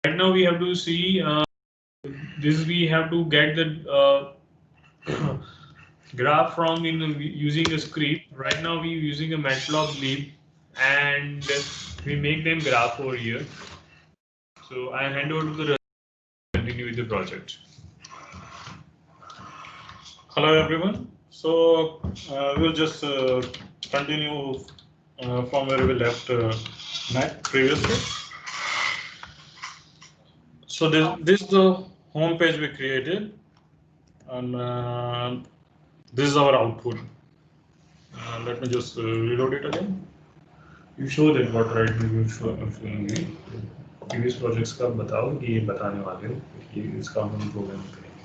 Right now we have to see this. We have to get the graph from using a script. Right now we using a matplotlib and we make them graph over here. So I hand over to the continue with the project. Hello everyone. So we'll just continue from where we left previously. So this is the home page we created, and this is our output. Let me just reload it again. You show them what right you show previous projects का बताओ कि ये बताने वाले हो कि इसका हम प्रोग्राम करेंगे.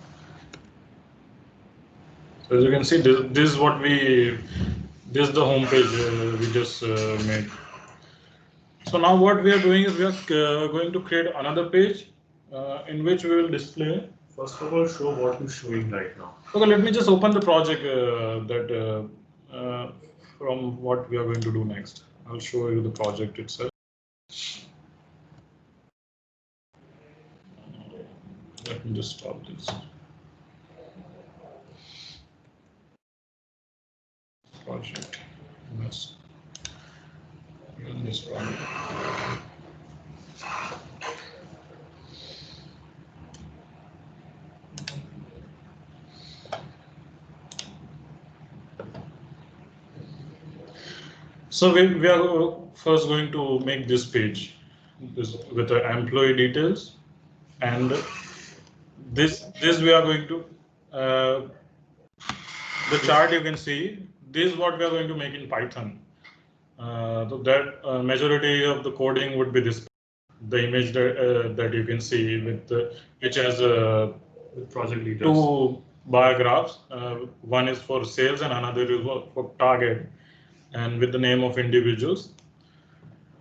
So as you can see, this is what this is the home page we just made. So now what we are doing is we are going to create another page in which we will display. First of all, show what you're showing right now. Okay, let me just open the project from what we are going to do next. I'll show you the project itself. Let me just stop this. Project. Yes. Run this project. So we are first going to make this page with the employee details, and this we are going to the chart you can see. This is what we are going to make in Python. So that majority of the coding would be this, the image that you can see with which has project leaders. Two bar graphs. One is for sales and another is for target, and with the name of individuals.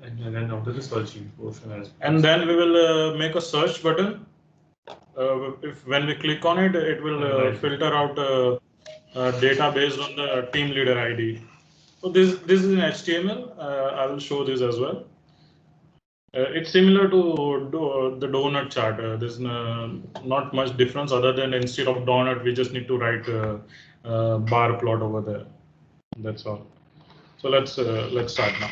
And then after the searching portion and then we will make a search button. If when we click on it, it will filter out data based on the team leader ID. So this is in HTML. I will show this as well. It's similar to the donut chart. There's not much difference other than instead of donut, we just need to write a bar plot over there. That's all. So let's start now.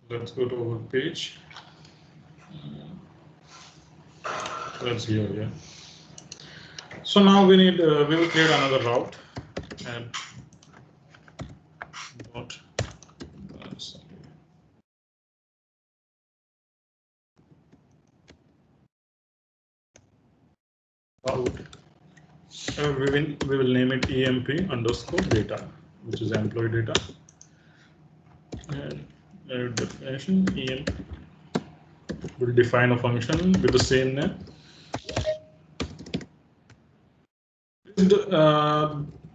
Let's go to our page. That's here, yeah. So now we need we will create another route and dot route. We will name it emp underscore data, which is employee data. And definition emp will define a function with the same name.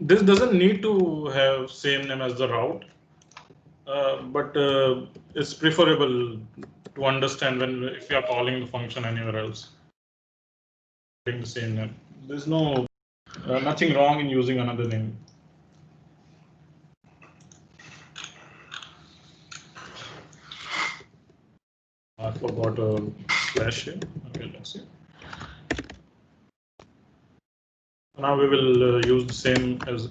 This doesn't need to have same name as the route, but it's preferable to understand when if you are calling the function anywhere else. The same name. There's no nothing wrong in using another name. I forgot a slash here. Okay, let's see. Now we will use the same as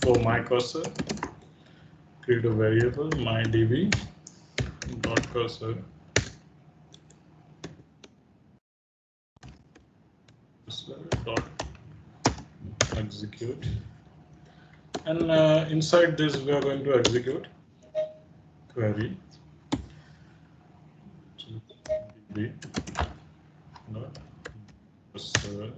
for my cursor. Create a variable mydb dot cursor dot execute, and inside this we are going to execute query db dot cursor.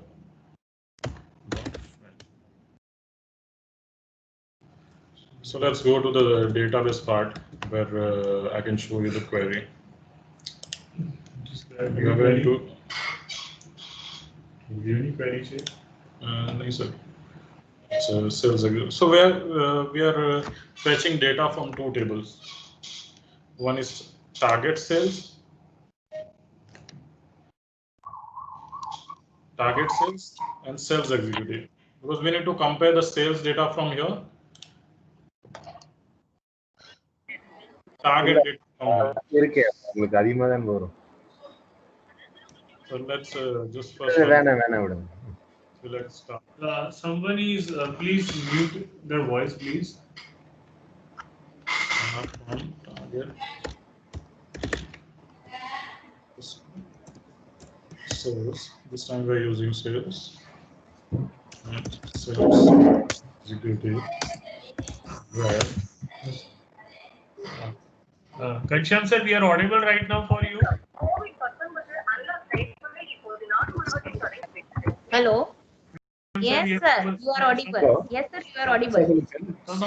So let's go to the database part where I can show you the query. We are going to give any queries here? No, sir. It's sales agreement. So we are fetching data from two tables. One is target sales, and sales executive. because we need to compare the sales data from here. Target data from here. So let's just first select start. Someone is please mute their voice, please. Target. Sales. This time we're using sales. Sales executive. Where? Kansham sir, we are audible right now for you. Hello. Yes, sir. You are audible. Yes, sir. You are audible. Some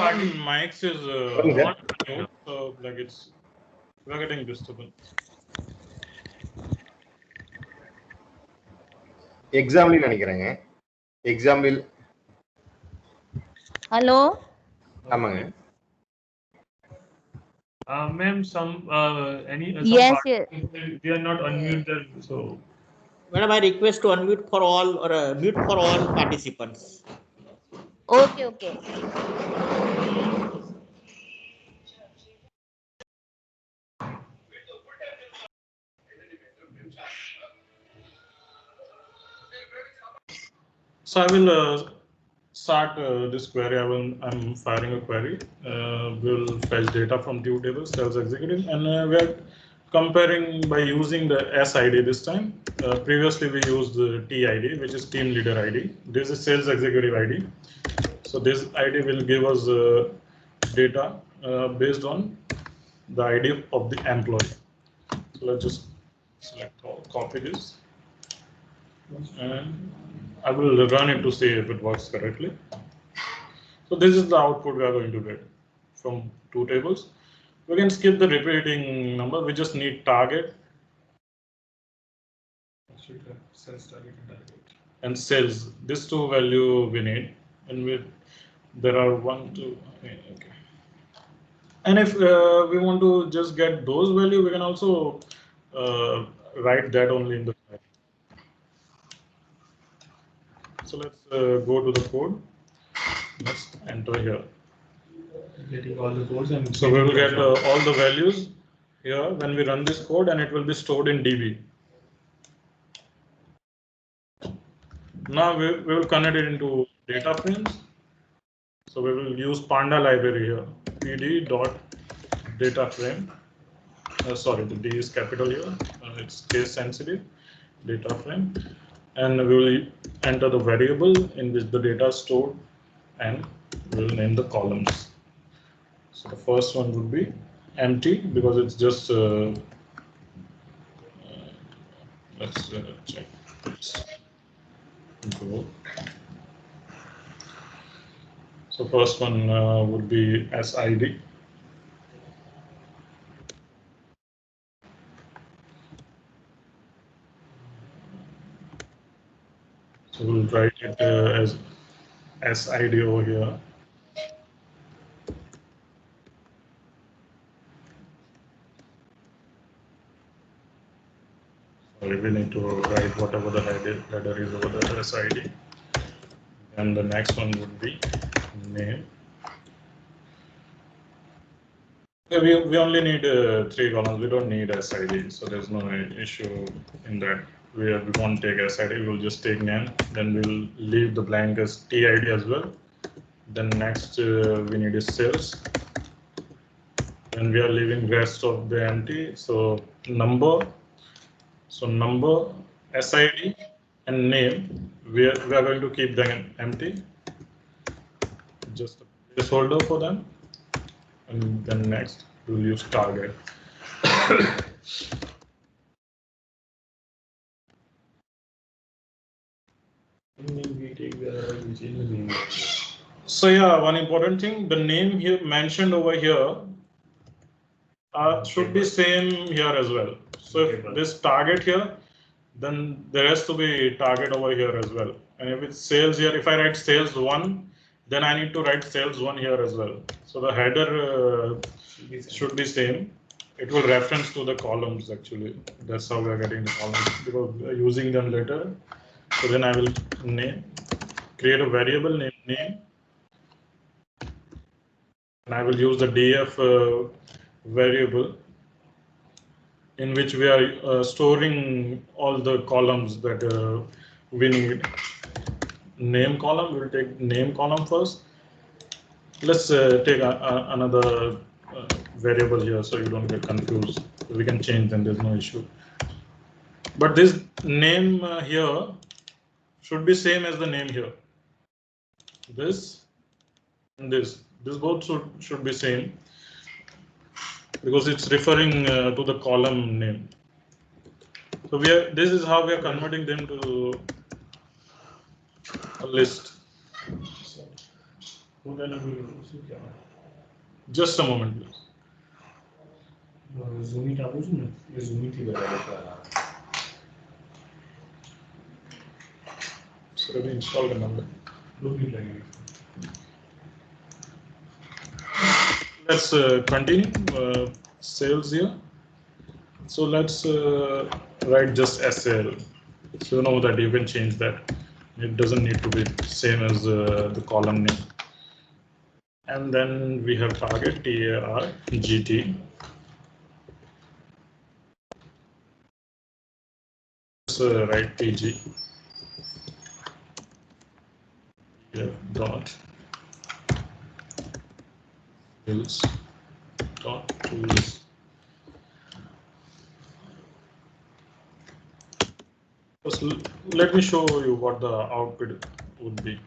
mics is on mute, so like we're getting disturbance. Example நினைக்கிறேங்க. Example. Hello. ஆமாங்க. Ma'am, Yes, yes. we are not unmuted, so. Madam, I request to unmute for all or mute for all participants. Okay, okay. So I will start this query. I'm firing a query. We'll fetch data from two tables, sales executive, and we're comparing by using the SID this time. Previously we used the TID, which is team leader ID. This is sales executive ID. So this ID will give us data based on the ID of the employee. So let's just select all, copy this, and I will run it to see if it works correctly. So this is the output we are going to get from two tables. We can skip the repeating number. We just need target and sales. These two value we need, and there are 1, 2. Okay. And if we want to just get those value, we can also write that only in the file. So let's go to the code. Let's enter here. Getting all the codes and so we will get all the values here when we run this code, and it will be stored in DB. Now we will connect it into data frames. So we will use Panda library here. pd.dataframe. Sorry, the D is capital here. It's case sensitive. Data frame, and we will enter the variable in which the data is stored, and we will name the columns. So the first one would be empty because it's just let's check. Go. So first one would be SID. So we'll write it as SID over here. Sorry, we need to write whatever the header is over the SID. And the next one would be name. We only need 3 columns. We don't need SID, so there's no issue in that. We won't take SID. We'll just take name. Then we'll leave the blank as TID as well. Then next we need is sales. And we are leaving rest of the empty. So number. So number, SID, and name, we are going to keep them empty. Just a placeholder for them. And then next, we'll use target. So yeah, one important thing, the name here mentioned over here should be same here as well. So if this target here, then there has to be target over here as well. And if it's sales here, if I write sales 1, then I need to write sales 1 here as well. So the header should be same. It will reference to the columns actually. That's how we are getting the columns, because we are using them later. So then I will name create a variable name, and I will use the df variable in which we are storing all the columns that we need. Name column, we'll take name column first. Let's take another variable here so you don't get confused. We can change them, there's no issue. But this name here should be same as the name here. This and this both should be same because it's referring to the column name. So this is how we are converting them to a list. Just a moment, please. So let me install the number. Let's continue sales here. So let's write just SL. So you know that you can change that. It doesn't need to be same as the column name. And then we have target TAR GT. So write TG. Dot sales dot tools. First, let me show you what the output would be.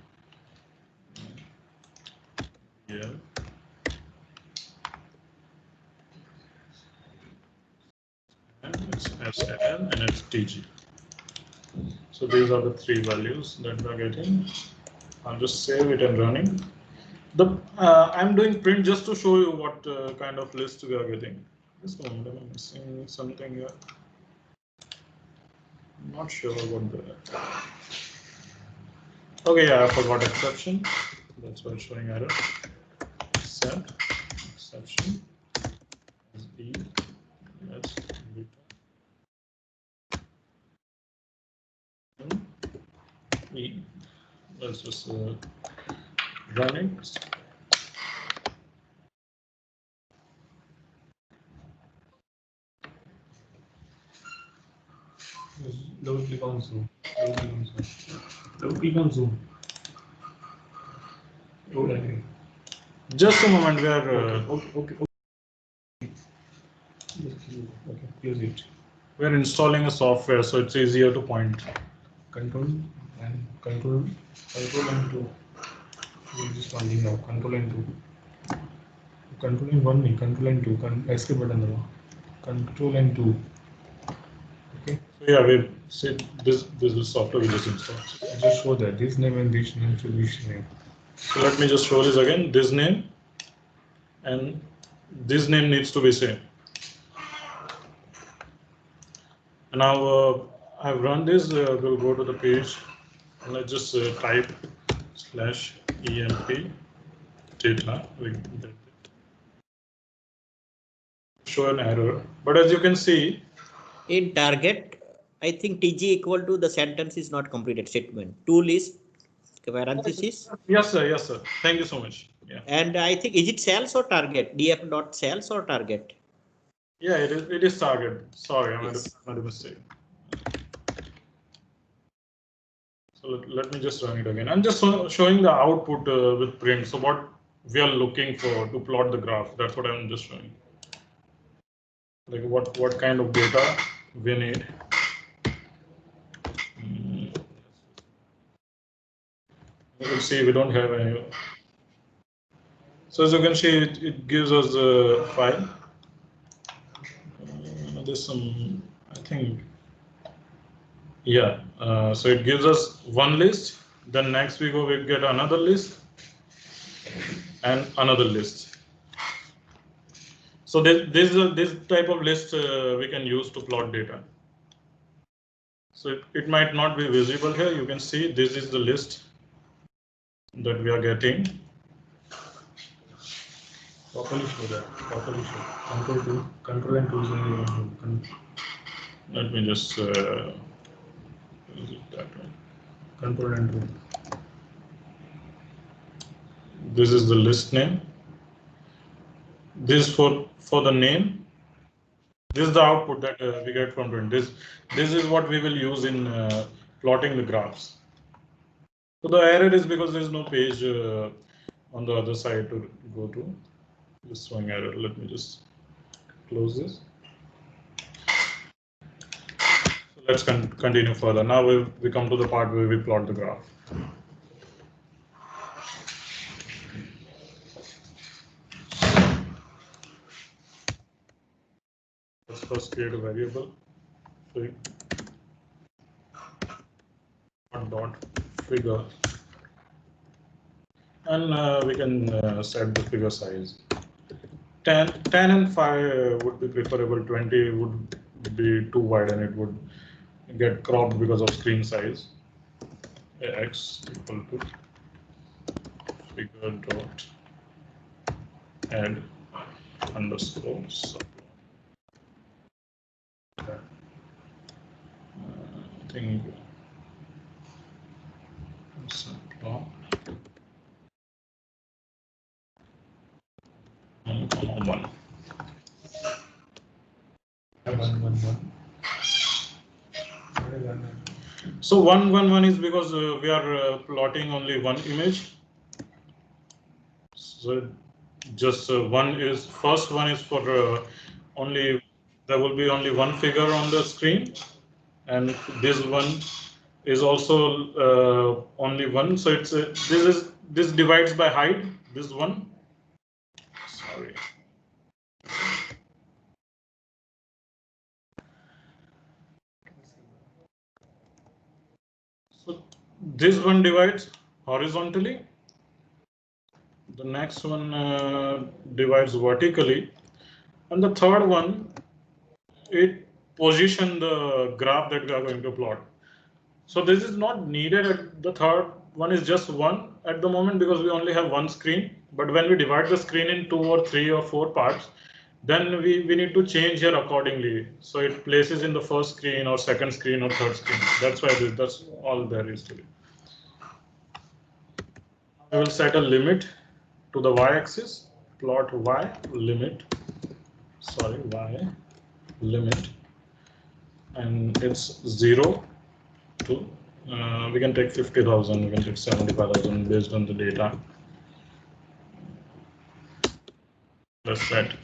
Yeah. And it's SL and it's TG. So these are the three values that we are getting. I'll just save it and running. I'm doing print just to show you what kind of list we are getting. Just a moment, I'm missing something here. I'm not sure what the. Okay, yeah, I forgot exception. That's why it's showing error. Set exception is E. That's beta. E. Let's just run it. Double click on zoom. Double click on zoom. Double click on zoom. Okay. Just a moment, we are. Okay. Close it. We are installing a software, so it's easier to point. Control and 2. Just finding now. Control and 2. Control and 1. Control and 2. Escape button. Control and 2. Okay. So yeah, we see this is software we just installed. Just show that this name and this name to this name. So let me just show this again. This name and this name needs to be same. And now I've run this. We'll go to the page and let's just type /emp data. Show an error, but as you can see, in target, I think TG equal to the sentence is not completed statement. Tool is parenthesis. Yes, sir. Yes, sir. Thank you so much. Yeah. And I think is it sales or target? DF dot sales or target? Yeah, it is target. Sorry, I made a mistake. So let me just run it again. I'm just showing the output with print. So what we are looking for to plot the graph. That's what I'm just showing. Like what kind of data we need. You can see we don't have any. So as you can see, it gives us a file. There's some, I think. Yeah, so it gives us one list. Then next we get another list and another list. So this type of list we can use to plot data. So it might not be visible here. You can see this is the list that we are getting. Properly show that. Properly show. Control and 2. Let me just use it that way. Control and 2. this is the list name. This for the name. This is the output that we get from print. This is what we will use in plotting the graphs. So the error is because there is no page on the other side to go to. Just showing error. Let me just close this. So let's continue further. Now we come to the part where we plot the graph. Let's first create a variable. Dot figure, and we can set the figure size. 10 and 5 would be preferable. 20 would be too wide and it would get cropped because of screen size. X equal to figure dot add underscore sub. I think one. So 111 is because we are plotting only one image. So just first one is for only, there will be only one figure on the screen, and this one is also only one. So it's this divides by height. This one. Sorry. So this one divides horizontally. The next one divides vertically, and the third one, it positions the graph that we are going to plot. So this is not needed. The third one is just one at the moment because we only have one screen. But when we divide the screen in 2 or 3 or 4 parts, then we need to change here accordingly. So it places in the first screen or second screen or third screen. That's why that's all there is to it. I will set a limit to the y-axis. Plot y limit. Sorry, y limit, and it's 0 to. We can take 50,000. We can take 75,000 based on the data. Let's set.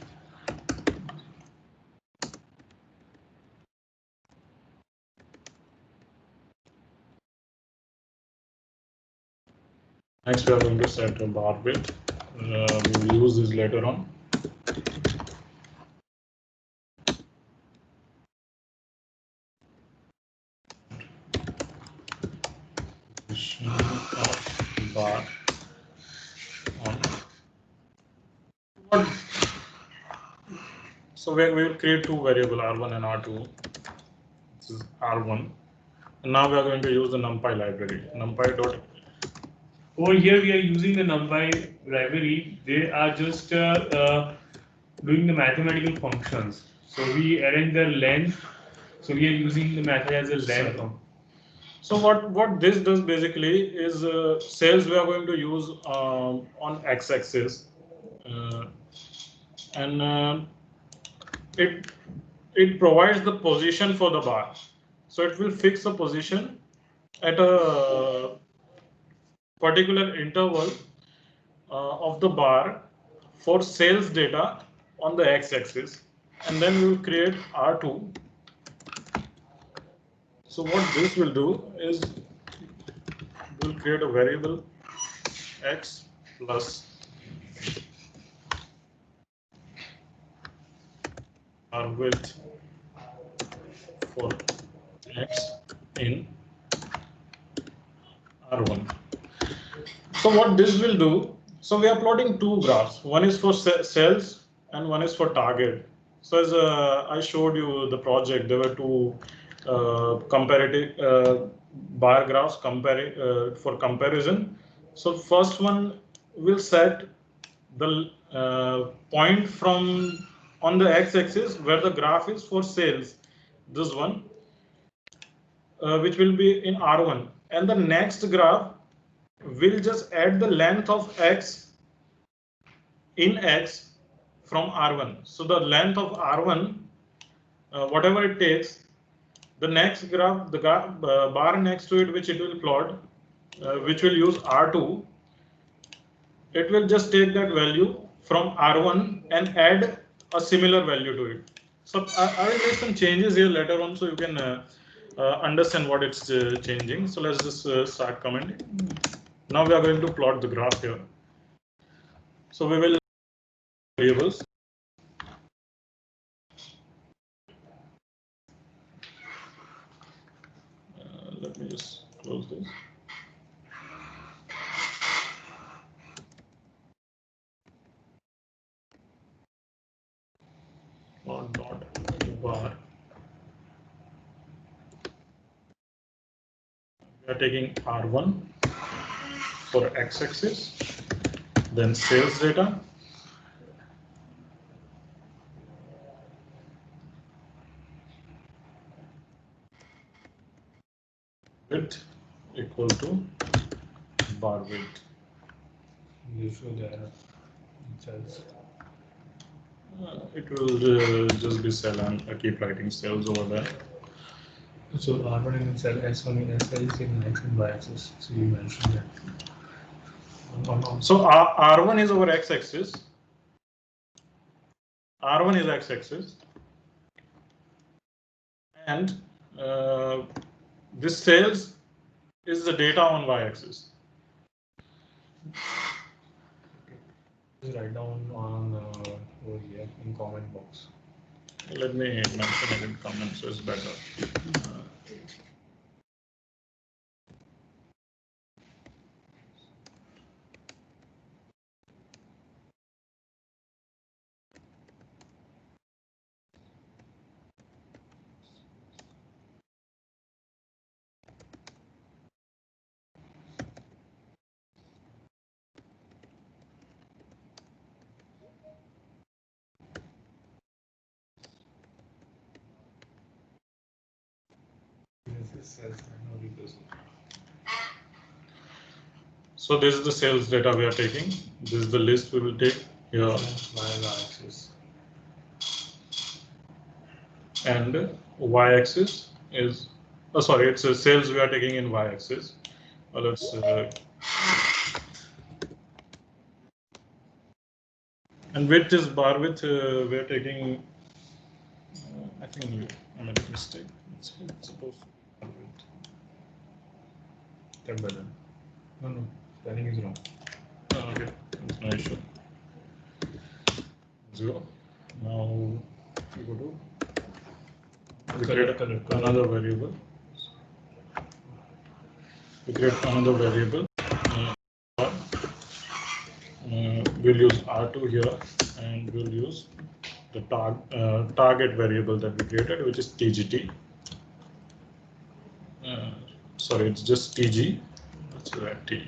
Next, we are going to set a bar width. We will use this later on. Of bar on. So we will create two variables, R1 and R2. This is R1. And now we are going to use the NumPy library. NumPy dot. Over here we are using the NumPy library. They are just doing the mathematical functions. So we arrange their length. So we are using the method as a length. So what this does basically is sales we are going to use on x-axis, and it provides the position for the bar. So it will fix the position at a particular interval of the bar for sales data on the x-axis, and then we will create R2. So what this will do is we'll create a variable x plus our width for x in R1. So what this will do, so we are plotting two graphs. One is for sales and one is for target. So as I showed you the project, there were two comparative bar graphs for comparison. So first one will set the point from on the x-axis where the graph is for sales, this one, which will be in R1, and the next graph will just add the length of x in X from R1. So the length of R1, whatever it takes, the next graph, the bar next to it, which it will plot, which will use R2, it will just take that value from R1 and add a similar value to it. So I will make some changes here later on so you can understand what it's changing. So let's just start commenting. Now we are going to plot the graph here. So we will variables. Let me just close this. Dot bar. We are taking R1 for x-axis, then sales data, width equal to bar width. Usually cells. It will just be cell, and I keep writing cells over there. So R1 in cell, S1 in SL is in X and Y axis. So you mentioned that. So R1 is our x-axis. R1 is x-axis, and this sales is the data on y-axis. Just write down on over here in comment box. Let me mention it in comments so it's better. So this is the sales data we are taking. This is the list we will take here. Y-axis. And y-axis is, oh sorry, it's a sales we are taking in y-axis. Let's and width is bar width. We are taking. I think I made a mistake. It's supposed to be bar width. That better. No, spelling is wrong. Oh, okay, that's no issue. 0. Now we go to. We create another variable. We create another variable. We'll use R2 here, and we'll use the target variable that we created, which is TGT. Sorry, it's just TG. That's that T.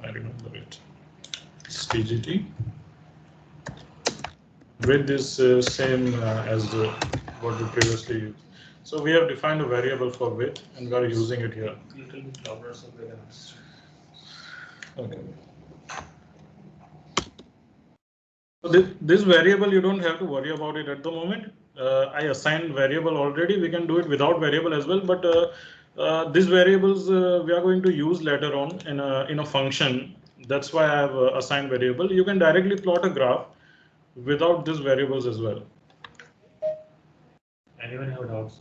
I remember it. It's TGT. Width is same as what we previously used. So we have defined a variable for width, and we are using it here. Little bit louder so they can understand. Okay. So this variable, you don't have to worry about it at the moment. I assigned variable already. We can do it without variable as well, but these variables we are going to use later on in a function. That's why I have assigned variable. You can directly plot a graph without these variables as well. Anyone have doubts?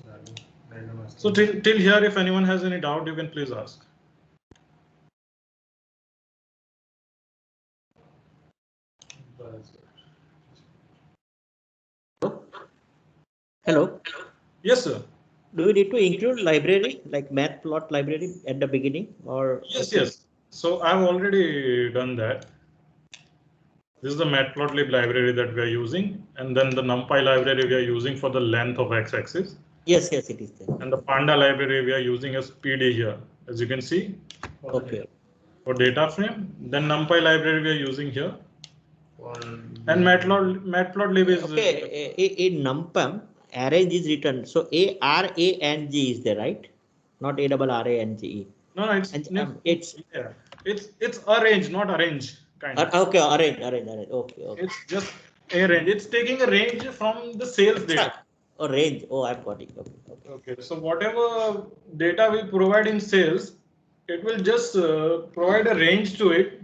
So till here, if anyone has any doubt, you can please ask. Hello. Yes, sir. Do we need to include library like matplot library at the beginning or? Yes. So I've already done that. This is the matplotlib library that we are using, and then the NumPy library we are using for the length of x-axis. Yes, it is there. And the Panda library we are using as PD here, as you can see. Okay. For data frame, then NumPy library we are using here. And matplotlib is okay. In NumPy, arrange is written. So ARANG is there, right? Not ARRANGE. No, it's arrange, not arrange. kind of. Okay, arrange. Okay. It's just a range. It's taking a range from the sales data. Oh, range. Oh, I've got it. Okay. Okay, so whatever data we provide in sales, it will just provide a range to it,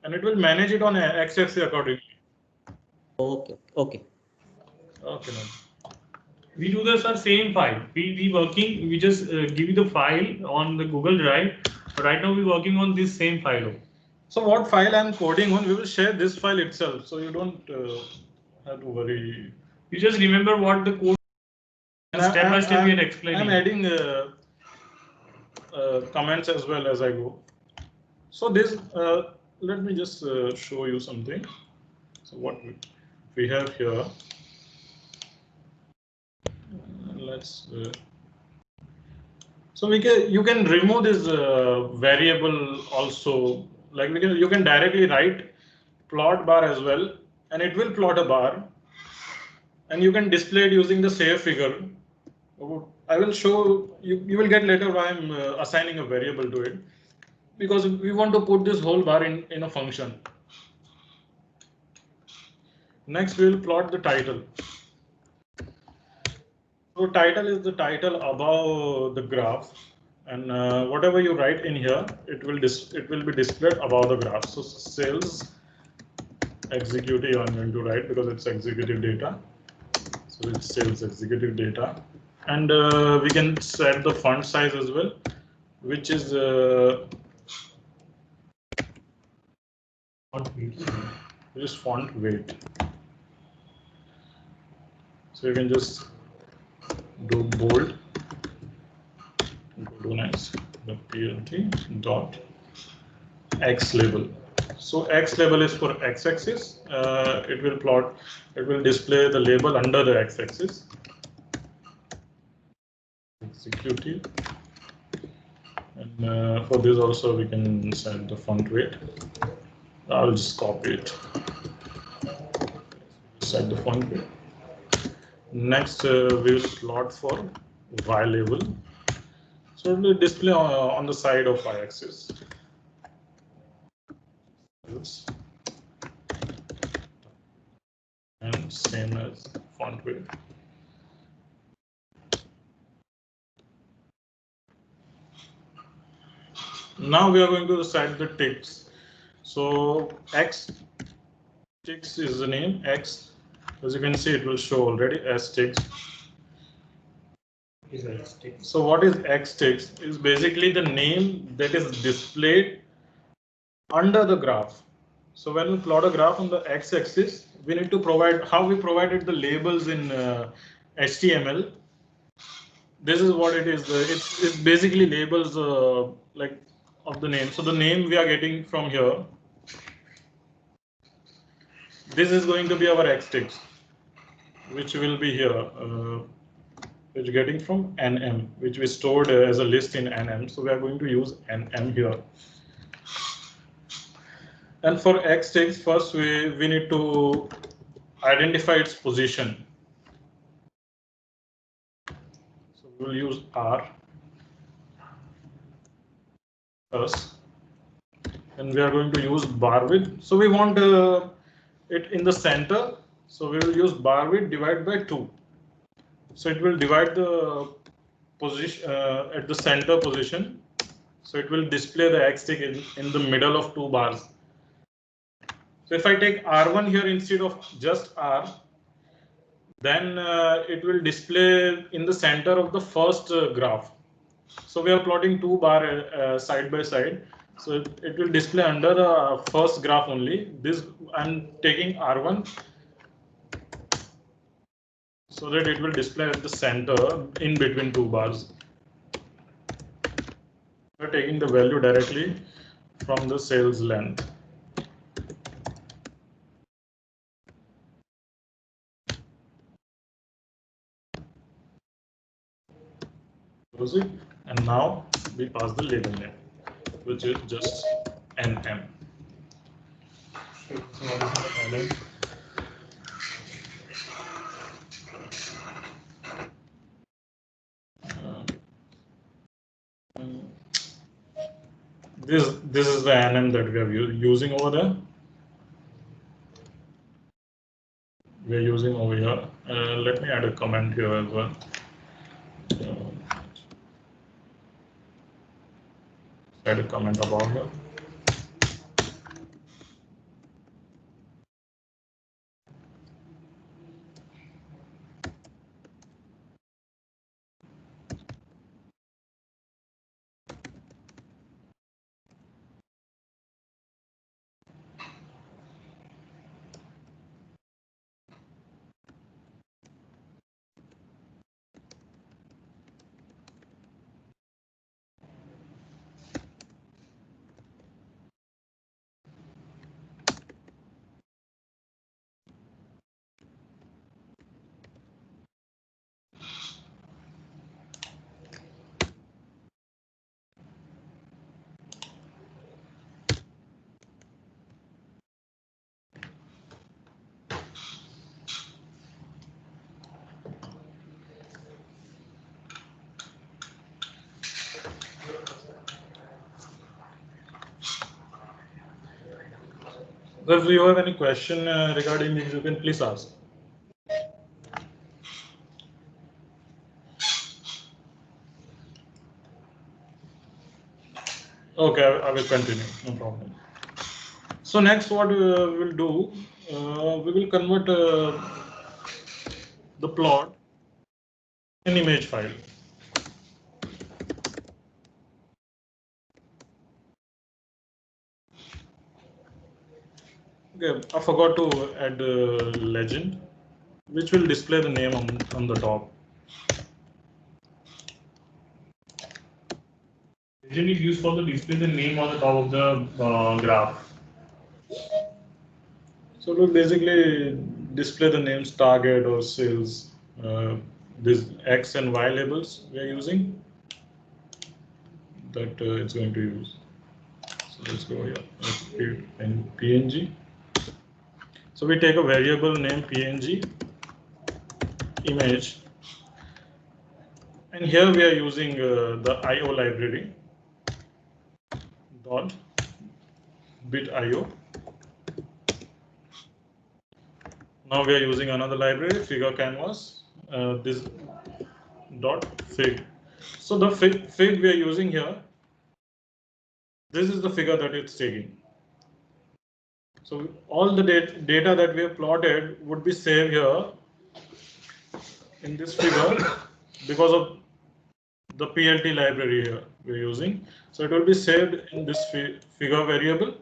and it will manage it on x-axis accordingly. Okay. Okay. We do this on same file. We just give you the file on the Google Drive. But right now we're working on this same file. So what file I'm coding on, we will share this file itself, so you don't have to worry. You just remember what the code step by step we are explaining. I'm adding comments as well as I go. So this, let me just show you something. So what we have here. Let's. So you can remove this variable also. Like you can directly write plot bar as well, and it will plot a bar, and you can display it using the save figure. I will show you. You will get later why I'm assigning a variable to it, because we want to put this whole bar in a function. Next, we will plot the title. So title is the title above the graph, and whatever you write in here, it will be displayed above the graph. So sales executive I'm going to write because it's executive data. So it's sales executive data, and we can set the font size as well, which is font weight. So you can just do bold, go to next, the plt dot x label. So x label is for x-axis. It will display the label under the x-axis. Executive, and for this also we can set the font weight. I'll just copy it. Set the font weight. Next, we will plot for y label. So it will display on the side of y-axis. And same as font weight. Now we are going to set the ticks. So x ticks is the name x. As you can see, it will show already as ticks. So what is x ticks? Is basically the name that is displayed under the graph. So when we plot a graph on the x-axis, we need to provide how we provided the labels in HTML. This is what it is. It's basically labels like of the name. So the name we are getting from here. This is going to be our x ticks, which will be here. Which getting from nm, which we stored as a list in nm. So we are going to use nm here. And for x ticks, first we need to identify its position. So we'll use r first, and we are going to use bar width. So we want it in the center. So we will use bar width divided by 2. So it will divide the position at the center position. So it will display the x tick in the middle of 2 bars. So if I take R1 here instead of just R, then it will display in the center of the first graph. So we are plotting 2 bar side by side. So it will display under the first graph only. This I'm taking R1 so that it will display at the center in between 2 bars. We are taking the value directly from the sales length. Close it, and now we pass the label name, which is just nm. This is the nm that we are using over there. we're using over here. Let me add a comment here as well. Add a comment about here. If you have any question regarding this, you can please ask. Okay, I will continue, no problem. So next what we will do, we will convert the plot in image file. Okay, I forgot to add legend, which will display the name on the top. Legend is used for the display the name on the top of the graph. So to basically display the names target or sales, these X and Y labels we are using that it's going to use. So let's go here, let's create in PNG. So we take a variable name PNG image, and here we are using the IO library dot bit IO. Now we are using another library, figure canvas, this dot fig. So the fig we are using here, this is the figure that it's taking. So all the data that we have plotted would be saved here in this figure because of the PLT library here we're using. So it will be saved in this figure variable,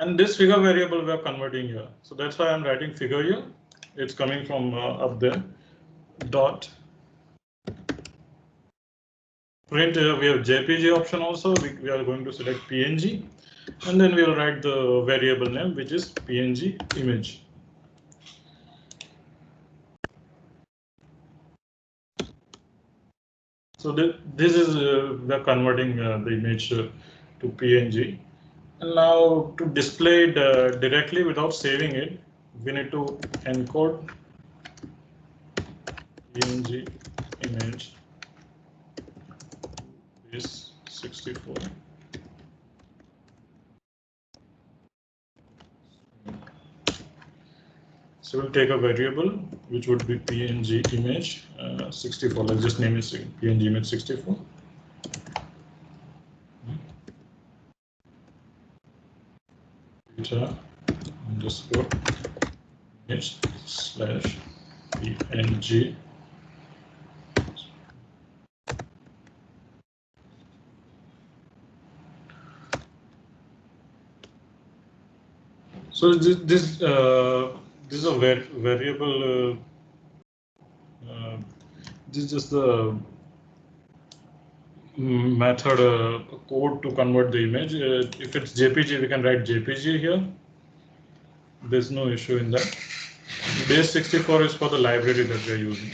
and this figure variable we are converting here. So that's why I'm writing figure here. It's coming from up there. Dot print. We have JPG option also. We are going to select PNG, and then we will write the variable name, which is PNG image. So this is we are converting the image to PNG. And now to display it directly without saving it, we need to encode PNG image is 64. So we'll take a variable which would be PNG image 64. Let's just name it PNG image 64. Data underscore image slash PNG. So this is a variable. This is just the method code to convert the image. If it's JPG, we can write JPG here. There's no issue in that. Base 64 is for the library that we are using.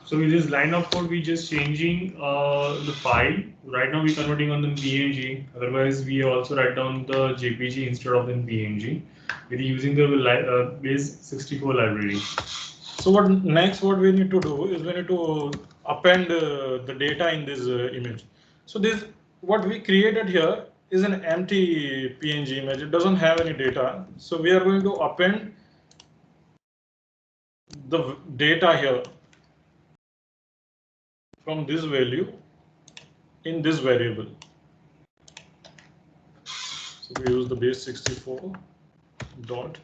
So with this line of code, we just changing the file. Right now, we're converting on the PNG. Otherwise, we also write down the JPG instead of the PNG. We're using the base 64 library. So what we need to do is we need to append the data in this image. So this what we created here is an empty PNG image. It doesn't have any data. So we are going to append the data here from this value in this variable. So we use the base 64 dot.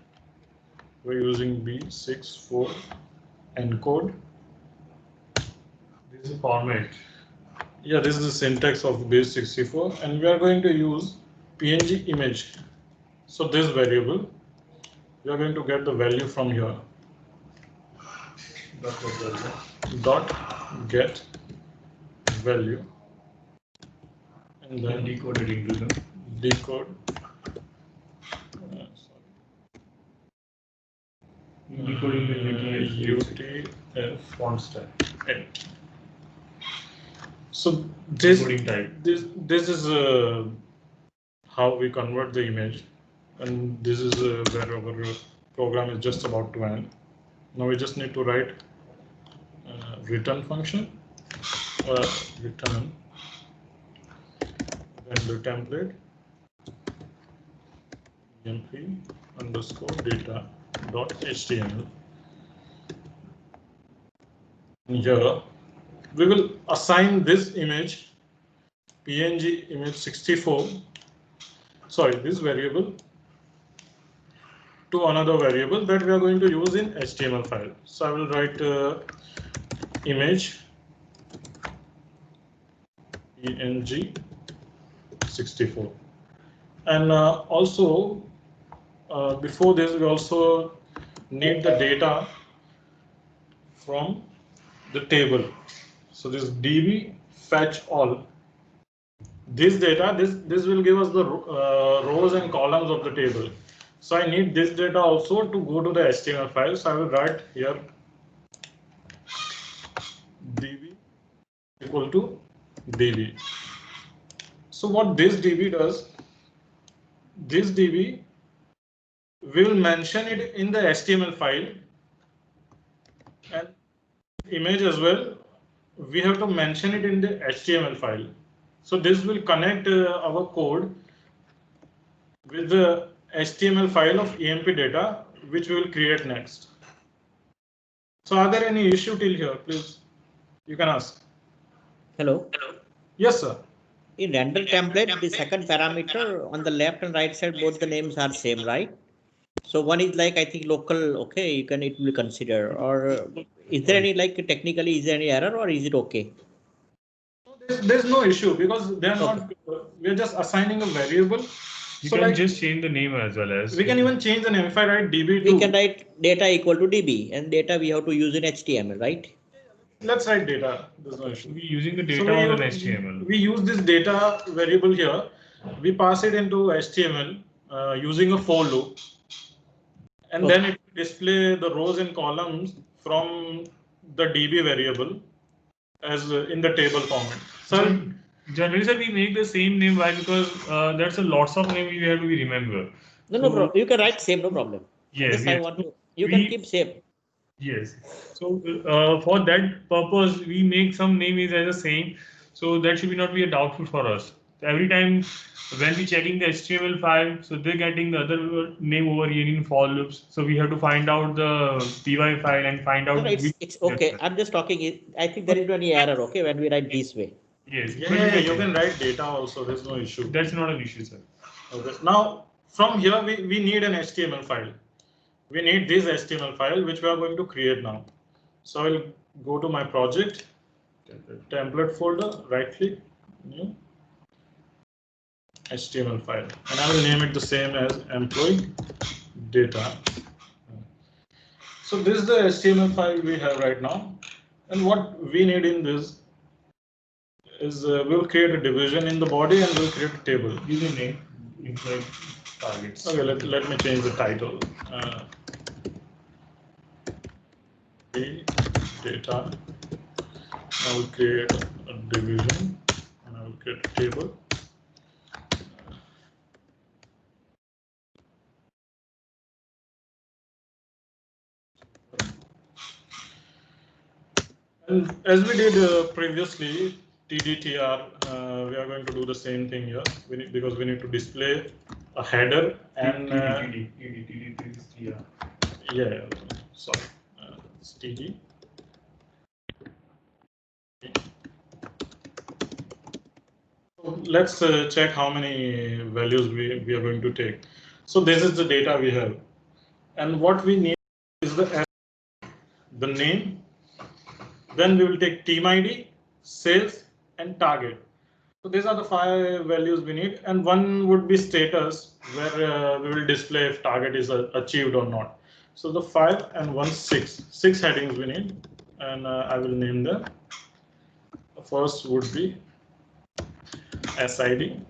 We're using B64 encode. This is format. Yeah, this is the syntax of base 64, and we are going to use PNG image. So this variable, we are going to get the value from here. Dot get value, and then Decode it into the decode. decoding the UTF font style. So this Decoding type. this is how we convert the image, and this is where our program is just about to end. Now we just need to write return function, return, then the template emp underscore data dot html. And here we will assign this image png image 64, sorry, this variable to another variable that we are going to use in HTML file. So I will write image png 64, and also before this we also need the data from the table. So this db fetch all, this data, this will give us the rows and columns of the table. So I need this data also to go to the HTML file. So I will write here db equal to db. So what this db does, this db will mention it in the HTML file, and image as well, we have to mention it in the HTML file. So this will connect our code with the HTML file of EMP data, which we will create next. So are there any issue till here? Please, you can ask. Hello. Yes, sir. In render template, the second parameter on the left and right side, both the names are same, right? So one is like, I think local, okay, it will consider, or is there any like technically, is there any error or is it okay? There's no issue because they're not, we're just assigning a variable. You So can like, just change the name as well as. we can even change the name. If I write db2, We can write data equal to db, and data we have to use in HTML, right? let's write data. There's no issue. We're using the data So on an HTML. we use this data variable here. We pass it into HTML using a for loop, and then it display the rows and columns from the db variable as in the table format. So generally, sir, we make the same name. Why? Because there's a lots of name we have to be remember. No problem. You can write same, no problem. Yes, This yes. I want to. You can keep same. Yes. So for that purpose, we make some name is as a same. So that should not be a doubtful for us. Every time when we checking the HTML file, so they're getting the other name over here in for loops. So we have to find out the py file and find out. No, it's okay. I'm just talking. I think there is no any error. Okay, when we write this way. Yes. yeah, you can write data also. There's no issue. That's not an issue, sir. Okay. Now from here we need an HTML file. We need this HTML file which we are going to create now. So I will go to my project, template folder, right click, new HTML file, and I will name it the same as employee data. So this is the HTML file we have right now, and what we need in this is we'll create a division in the body and we'll create a table. Username, employee targets. Okay, let me change the title. Data. I will create a division and I will create a table. And as we did previously, TDTR, we are going to do the same thing here. Because we need to display a header and TD, yeah, sorry. It's TD. So let's check how many values we are going to take. So this is the data we have, and what we need is the name. Then we will take team ID, sales, and target. So these are the 5 values we need, and one would be status, where we will display if target is achieved or not. So the 5 and 1 6 headings we need, and I will name them. The first would be SID.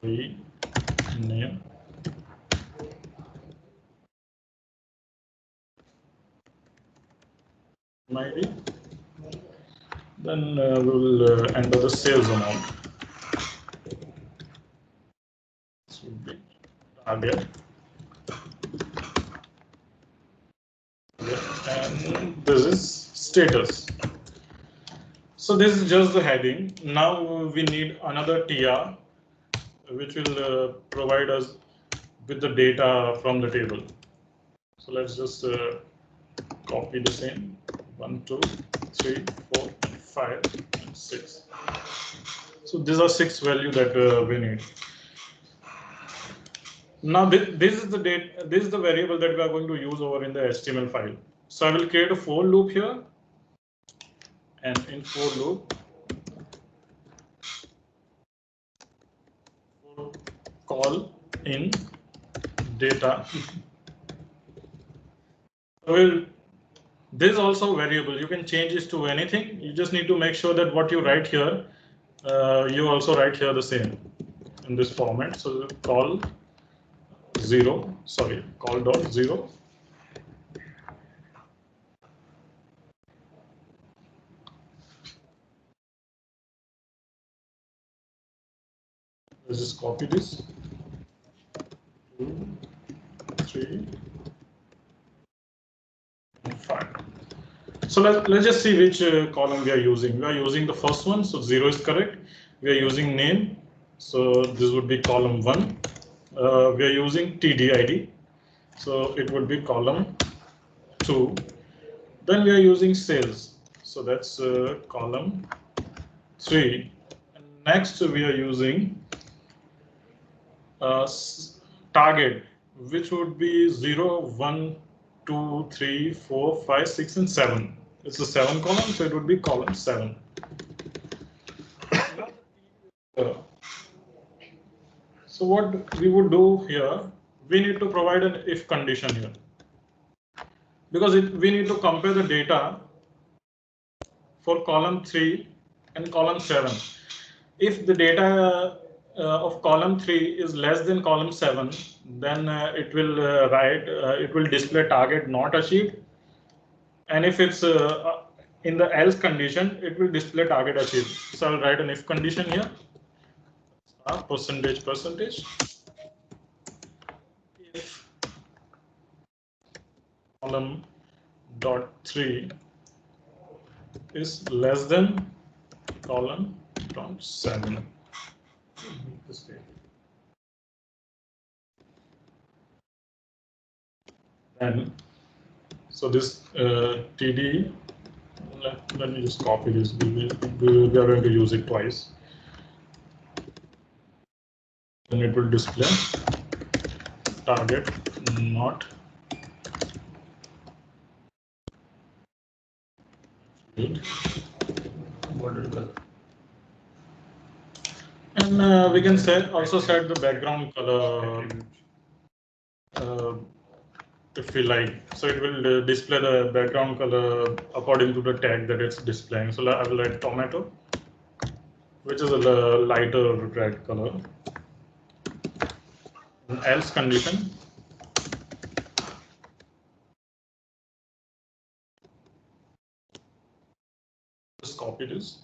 We name. ID. Then we will enter the sales amount. This would be target. And this is status. So this is just the heading. Now we need another TR, which will provide us with the data from the table. So let's just copy the same. 1, 2, 3, 4, 5, and 6. So these are 6 values that we need. Now this is the date. This is the variable that we are going to use over in the HTML file. So I will create a for loop here, and in for loop, call in data. Well, this is also a variable. You can change this to anything. You just need to make sure that what you write here, you also write here the same in this format. So call dot 0. Let's just copy this. 2, 3, and 5. So let's just see which column we are using. We are using the first one, so 0 is correct. We are using name, so this would be column 1. We are using TDID, so it would be column 2. Then we are using sales, so that's column 3. And next we are using target, which would be 0, 1, 2, 3, 4, 5, 6, and 7. It's a 7 column, so it would be column 7. So what we would do here, we need to provide an if condition here, because we need to compare the data for column 3 and column 7. If the data of column 3 is less than column 7, then it will it will display target not achieved. And if it's in the else condition, it will display target achieved. So I'll write an if condition here. Percentage. If column dot 3 is less than column dot 7. And so this TD, let me just copy this. We are going to use it twice. And it will display target not achieved. And we can also set the background color if we like. So it will display the background color according to the tag that it's displaying. So I will write tomato, which is a lighter red color. And else condition. Just copy this.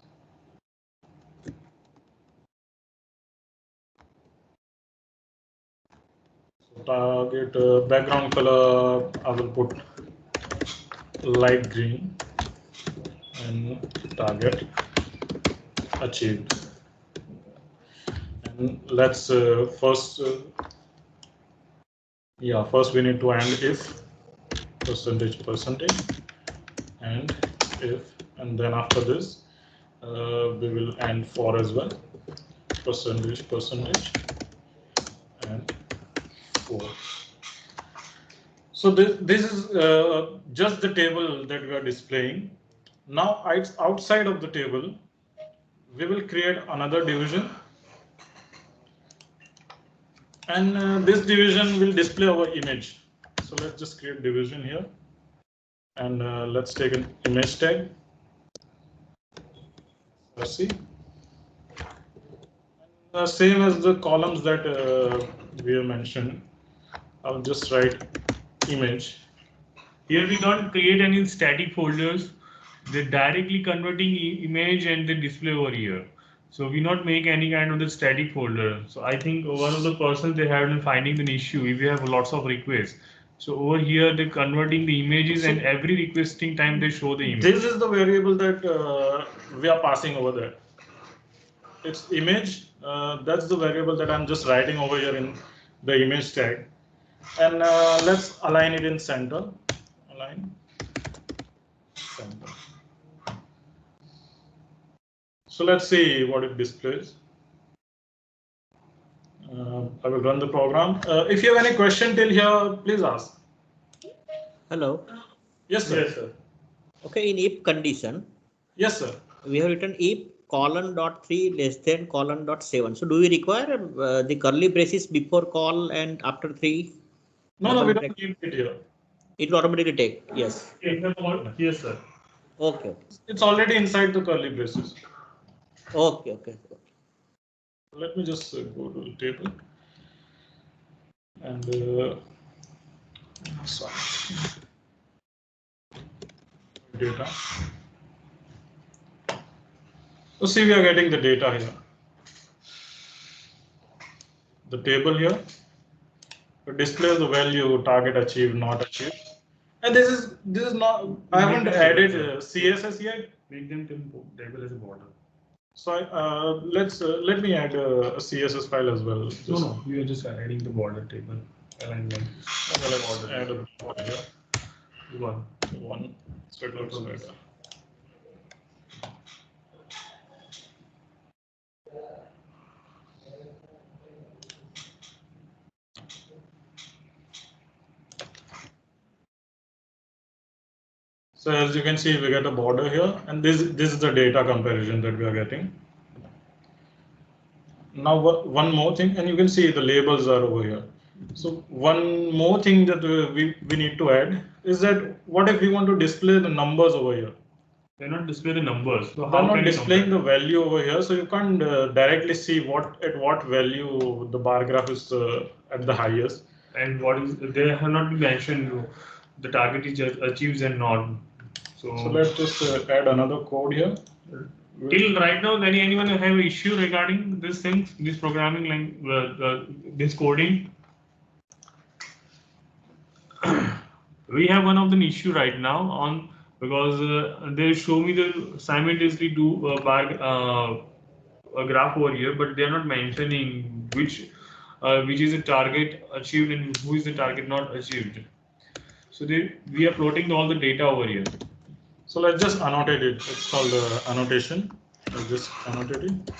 Target background color, I will put light green, and target achieved. And let's first Yeah, first we need to end if percentage and if, and then after this we will end for as well, percentage and for. So this is just the table that we are displaying. Now outside of the table, we will create another division, and this division will display our image. So let's just create division here, and let's take an image tag. Let's see. Same as the columns that we have mentioned. I'll just write image. Here we don't create any static folders. They're directly converting image and the display over here. So we not make any kind of the static folder. So I think one of the persons they have been finding an issue if we have lots of requests. So over here they're converting the images, and every requesting time they show the image. This is the variable that we are passing over there. It's image. That's the variable that I'm just writing over here in the image tag. And let's align it in center. Align center. So let's see what it displays. I will run the program. If you have any question till here, please ask. Hello. Yes, sir. Yes, sir. Okay, in if condition. Yes, sir. We have written if colon dot 3 less than colon dot 7. So do we require the curly braces before col and after 3? No, we don't need it here. It will automatically take. Yes. Yes, sir. Okay. It's already inside the curly braces. Okay. Let me just go to the table and sorry. Data. So see, we are getting the data here. The table here. It displays the value target achieved, not achieved. And this is not. I haven't added CSS yet. Make them table as a border. So let me add a CSS file as well. No, we are just adding the border table alignment. Add a border here. One. So it looks better. So as you can see, we get a border here, and this is the data comparison that we are getting. Now one more thing, and you can see the labels are over here. So one more thing that we need to add is that what if we want to display the numbers over here? They're not display the numbers. So they're not displaying the value over here, so you can't directly see at what value the bar graph is at the highest. And what is they have not been mentioned the target is achieved and not. So let's just add another code here. Till right now, anyone have an issue regarding these things, this programming language, this coding? We have one of the issue right now on because they show me the simultaneously do a graph over here, but they are not mentioning which is the target achieved and who is the target not achieved. So we are plotting all the data over here. So let's just annotate it. It's called annotation. Let's just annotate it.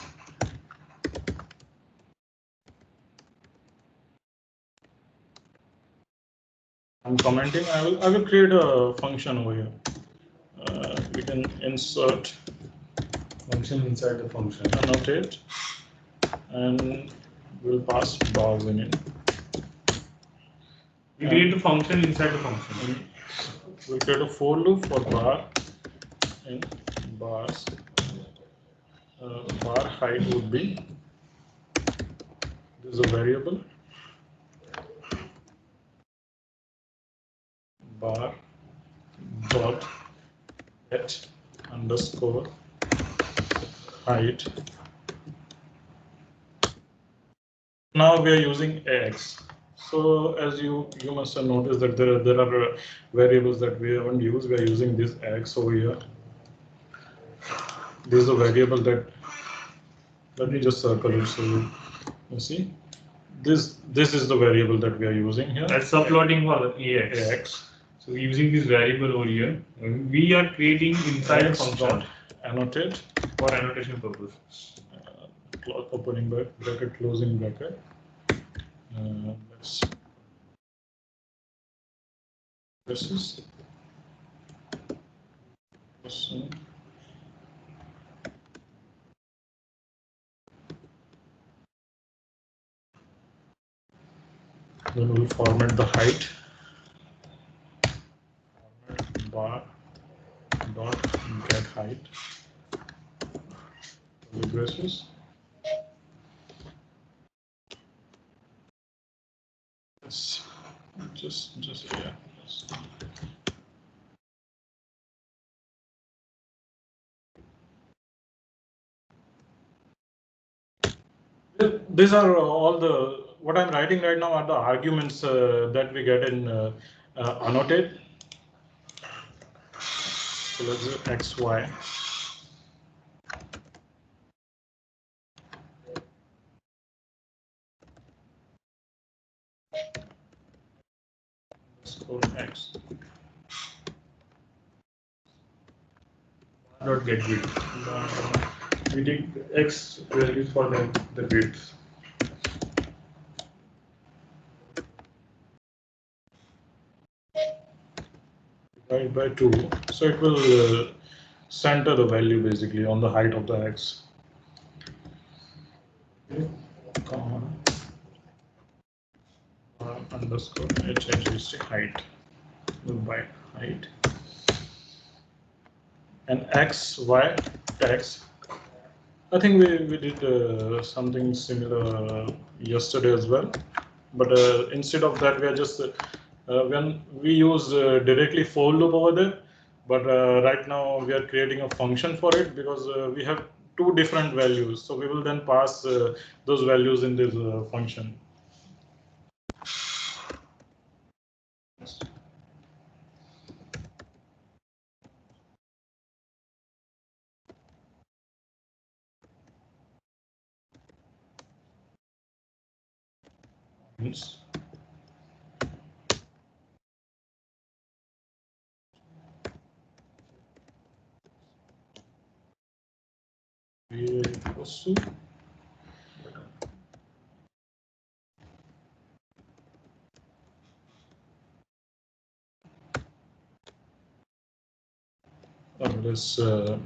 I'm commenting. I will create a function over here. We can insert Function inside the function. Annotate, and we'll pass bars in it. We create a function inside the function. We'll create a for loop for bar in bars. Bar height would be, this is a variable, bar dot get underscore height. Now we are using X. So as you must have noticed that there are variables that we haven't used. We are using this X over here. This is a variable that, let me just circle it so you see. this is the variable that we are using here. That's subplotting for AX. AX. So using this variable over here, we are creating inside a X function dot annotate for annotation purpose. opening bracket, closing bracket. This is then we'll format the height. Format bar dot get height. Braces. Just yeah. These are all the what I'm writing right now are the arguments that we get in annotate. So let's do x, y. X. Not get width. We take X values for the width. Divide by 2. So it will center the value basically on the height of the X. Comma underscore HHHT height by height. And X, Y text. I think we did something similar yesterday as well. But instead of that, we are just when we use directly for loop over there. But right now we are creating a function for it because we have two different values. So we will then pass those values in this function. Yes. Equals to this done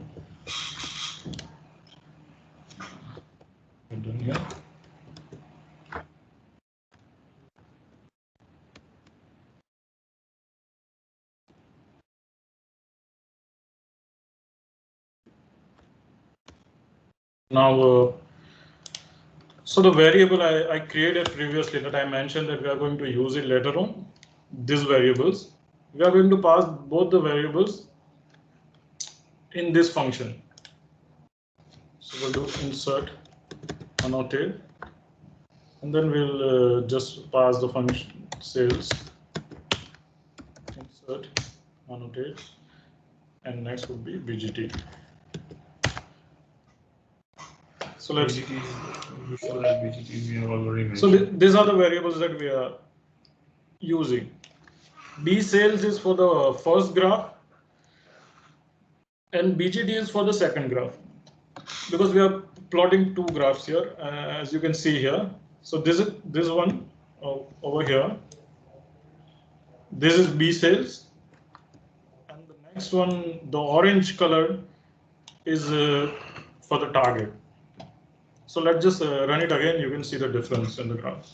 here. Now, so the variable I created previously that I mentioned that we are going to use it later on, these variables, we are going to pass both the variables in this function. So we'll do insert annotate, and then we'll just pass the function sales insert annotate, and next would be BGT. So let's. BGT we have already mentioned. So these are the variables that we are using. B sales is for the first graph, and BGT is for the second graph, because we are plotting two graphs here, as you can see here. So this is this one over here. This is B sales, and the next one, the orange color, is for the target. So let's just run it again. You can see the difference in the graph.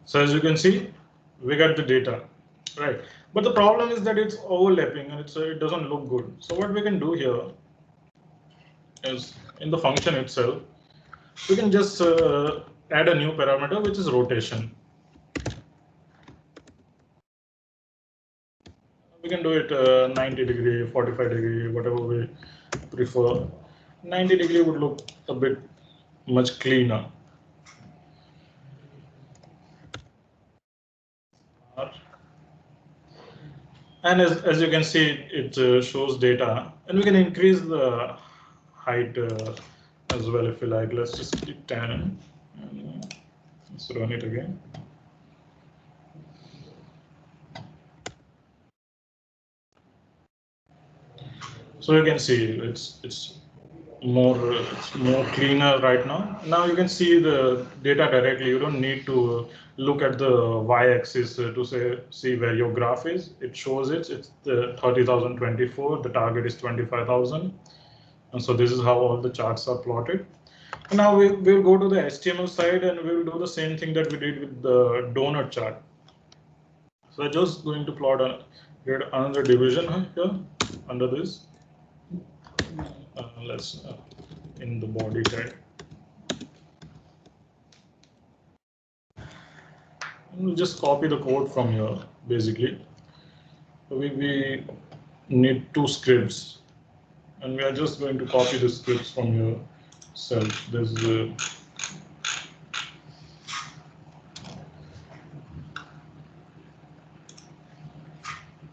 So as you can see, we got the data, right? But the problem is that it's overlapping and it doesn't look good. So what we can do here is in the function itself, we can just add a new parameter, which is rotation. We can do it 90 degree, 45 degree, whatever we prefer. 90° would look a bit much cleaner. And as you can see, it shows data, and we can increase the height as well if you like. Let's just click 10 and let's run it again. So you can see it's more cleaner right now. Now you can see the data directly. You don't need to look at the y-axis to see where your graph is. It shows it. It's the 30,024. The target is 25,000. And so this is how all the charts are plotted. And now we'll go to the HTML side and we'll do the same thing that we did with the donut chart. So I'm just going to plot another division here under this. Let's in the body tag. And we'll just copy the code from here, basically. So we need two scripts, and we are just going to copy the scripts from your self. There's so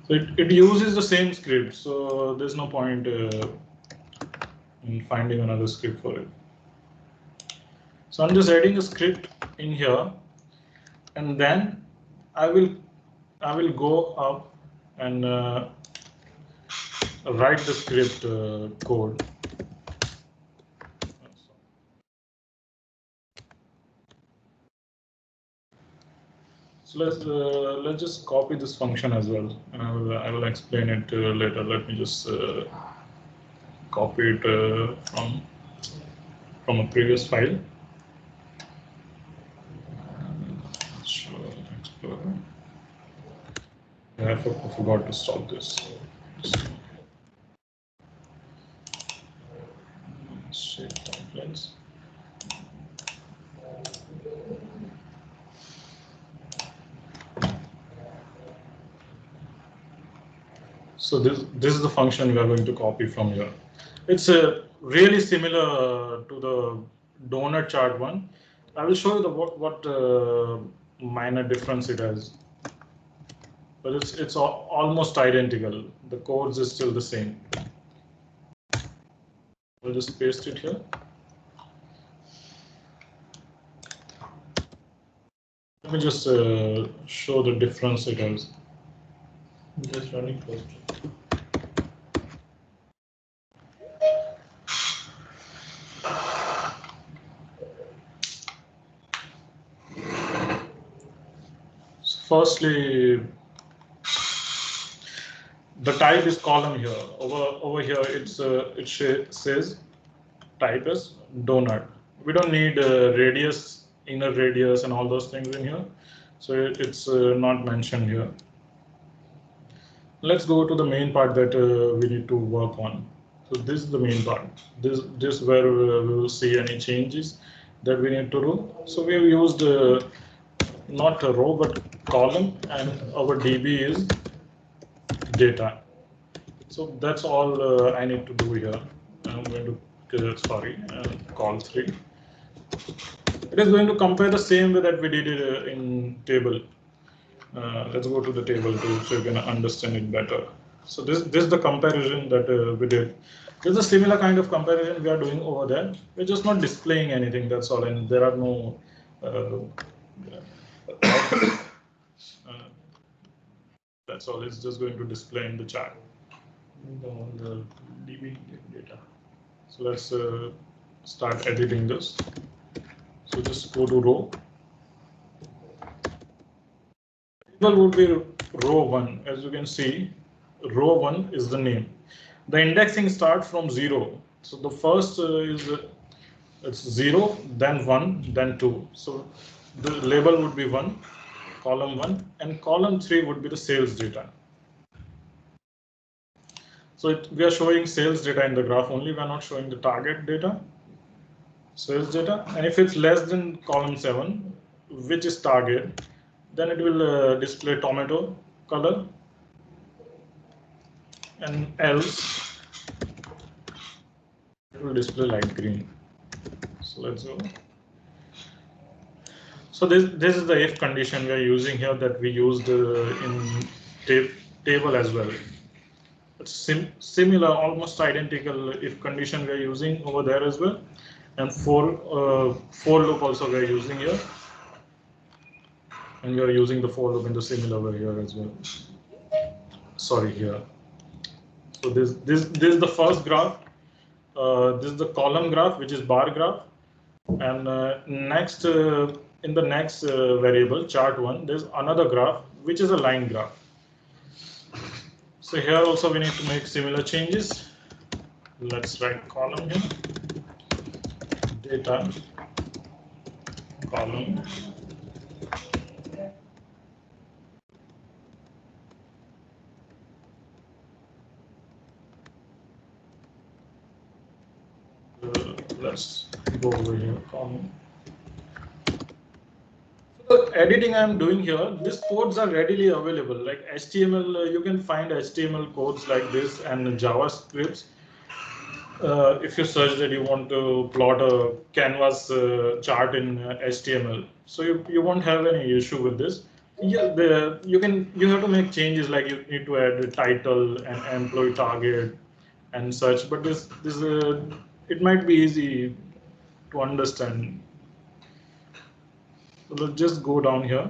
it uses the same script, so there's no point in finding another script for it. So I'm just adding a script in here, and then I will go up and write the script code. So let's just copy this function as well, and I will explain it later. Let me just copy it from a previous file. Explorer. I forgot to stop this. Shape templates. So this is the function we are going to copy from here. It's really similar to the donut chart one. I will show you what minor difference it has, but it's almost identical. The codes is still the same. We'll just paste it here. Let me just show the difference it has. Just running first. Firstly, the type is column here. Over here, it says type is donut. We don't need radius, inner radius, and all those things in here, so it's not mentioned here. Let's go to the main part that we need to work on. So this is the main part. This is where we will see any changes that we need to do. So we have used not a row but column, and our DB is data. So that's all I need to do here. I'm going to call 3. It is going to compare the same way that we did it in table. Let's go to the table too, so you can understand it better. So this is the comparison that we did. There's a similar kind of comparison we are doing over there. We're just not displaying anything, that's all, and there are no that's all. It's just going to display in the chart the DB data. So let's start editing this. So just go to row. Table would be row 1. As you can see, row 1 is the name. The indexing starts from 0. So the first is it's 0, then 1, then 2. So the label would be 1, column 1, and column 3 would be the sales data. So we are showing sales data in the graph only. We are not showing the target data, sales data. And if it's less than column 7, which is target, then it will display tomato color, and else it will display light green. So let's go. So this is the if condition we are using here that we used in table as well. It's similar, almost identical if condition we are using over there as well, and for loop also we are using here, and we are using the for loop in the similar way here as well. Sorry, here. So this is the first graph. This is the column graph, which is bar graph, and next in the next variable chart1, there's another graph which is a line graph. So here also we need to make similar changes. Let's write column here, data column. Let's go over here, column. So the editing I'm doing here, these codes are readily available. Like HTML, you can find HTML codes like this and JavaScripts. If you search that you want to plot a canvas chart in HTML, so you won't have any issue with this. Yeah, you have to make changes, like you need to add a title and employee target and such. But this it might be easy to understand. So let's just go down here.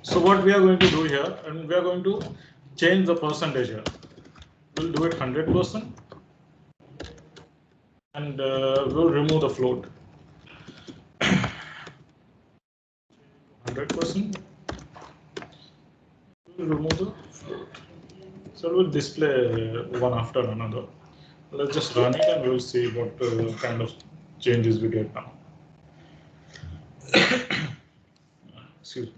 So what we are going to do here, and we are going to change the percentage here. We'll do it 100%, and we'll remove the float. 100%. We'll remove the float. So we'll display one after another. Let's just run it, and we'll see what kind of changes we get now. Excuse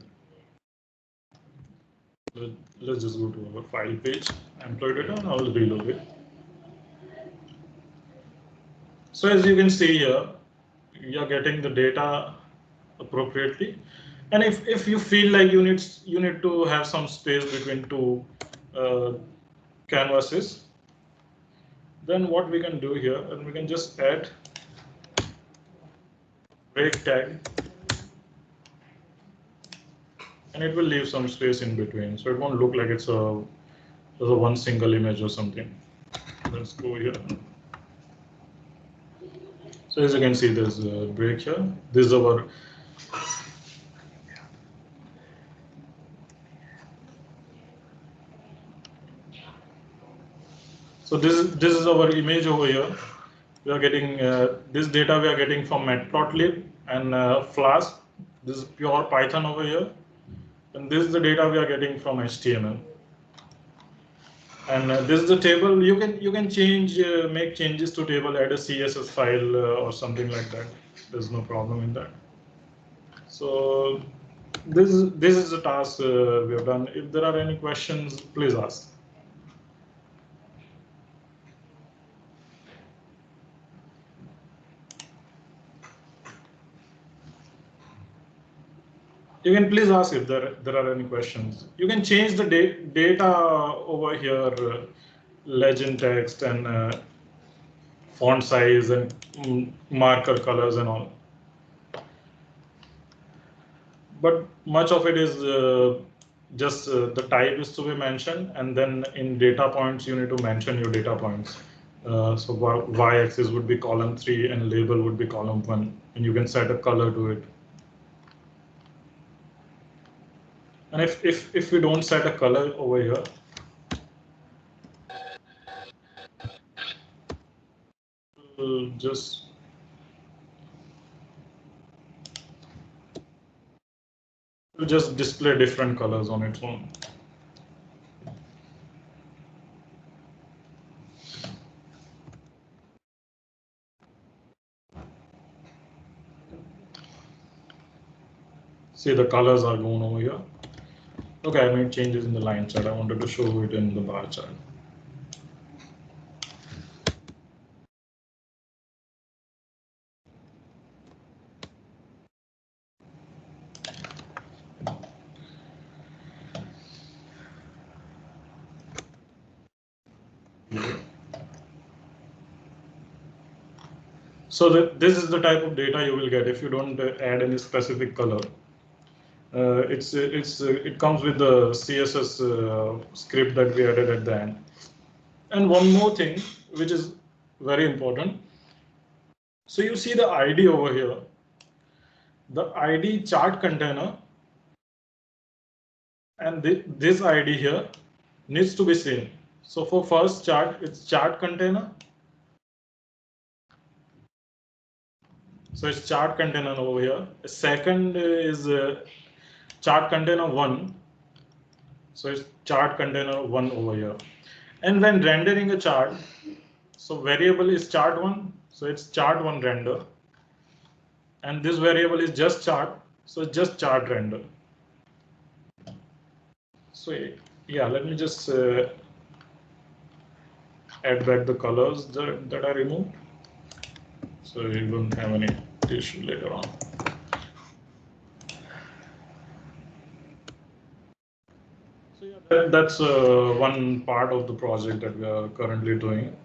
me. Let's just go to our file page, employee data, and I'll reload it. So as you can see here, you are getting the data appropriately. And if you feel like you need to have some space between two canvases, then what we can do here, and we can just add break tag, and it will leave some space in between, so it won't look like it's a one single image or something. Let's go here. So as you can see, there's a break here. This is our this is our image over here. We are getting this data we are getting from Matplotlib and Flask. This is pure Python over here, and this is the data we are getting from HTML. And this is the table. You can change, make changes to table, add a CSS file or something like that. There's no problem in that. So this is the task we have done. If there are any questions, please ask. You can please ask if there are any questions. You can change the data over here, legend text and font size and marker colors and all. But much of it is just the type is to be mentioned, and then in data points you need to mention your data points. So y-axis would be column 3 and label would be column 1, and you can set a color to it. And if we don't set a color over here, we'll just display different colors on its own. See, the colors are going over here. Okay, I made changes in the line chart. I wanted to show it in the bar chart. So this is the type of data you will get if you don't add any specific color. It comes with the CSS script that we added at the end. And one more thing, which is very important. So you see the ID over here. The ID chart container and this ID here needs to be same. So for first chart, it's chart container. So it's chart container over here. Second is chart container 1. So it's chart container 1 over here. And when rendering a chart, so variable is chart 1. So it's chart 1 render. And this variable is just chart. So it's just chart render. So yeah, let me just add back the colors that I removed. So you don't have any issue later on. So yeah, that's one part of the project that we are currently doing.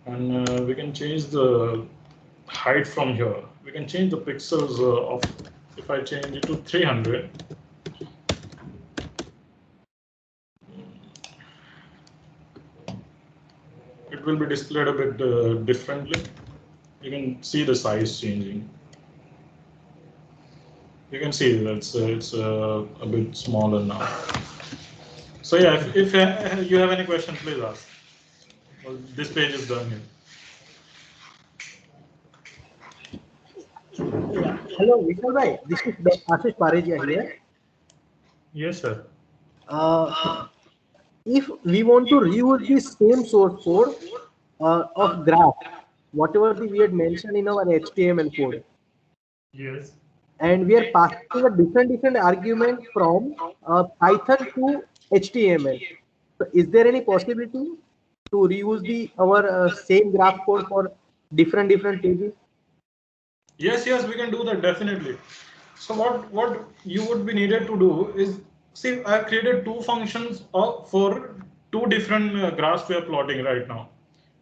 And we can change the height from here. We can change the pixels of, if I change it to 300. It will be displayed a bit differently. You can see the size changing. You can see that it's a bit smaller now. So yeah, if you have any question, please ask. Well, this page is done here. Hello, Vishal bhai. This is Ashish Pareja here. Yes, sir. If we want to reuse the same source code of graph, whatever we had mentioned in our HTML code, Yes. and we are passing a different argument from Python to HTML. So is there any possibility to reuse our same graph code for different pages? Yes, we can do that definitely. So what you would be needed to do is, see, I have created two functions for two different graphs we are plotting right now,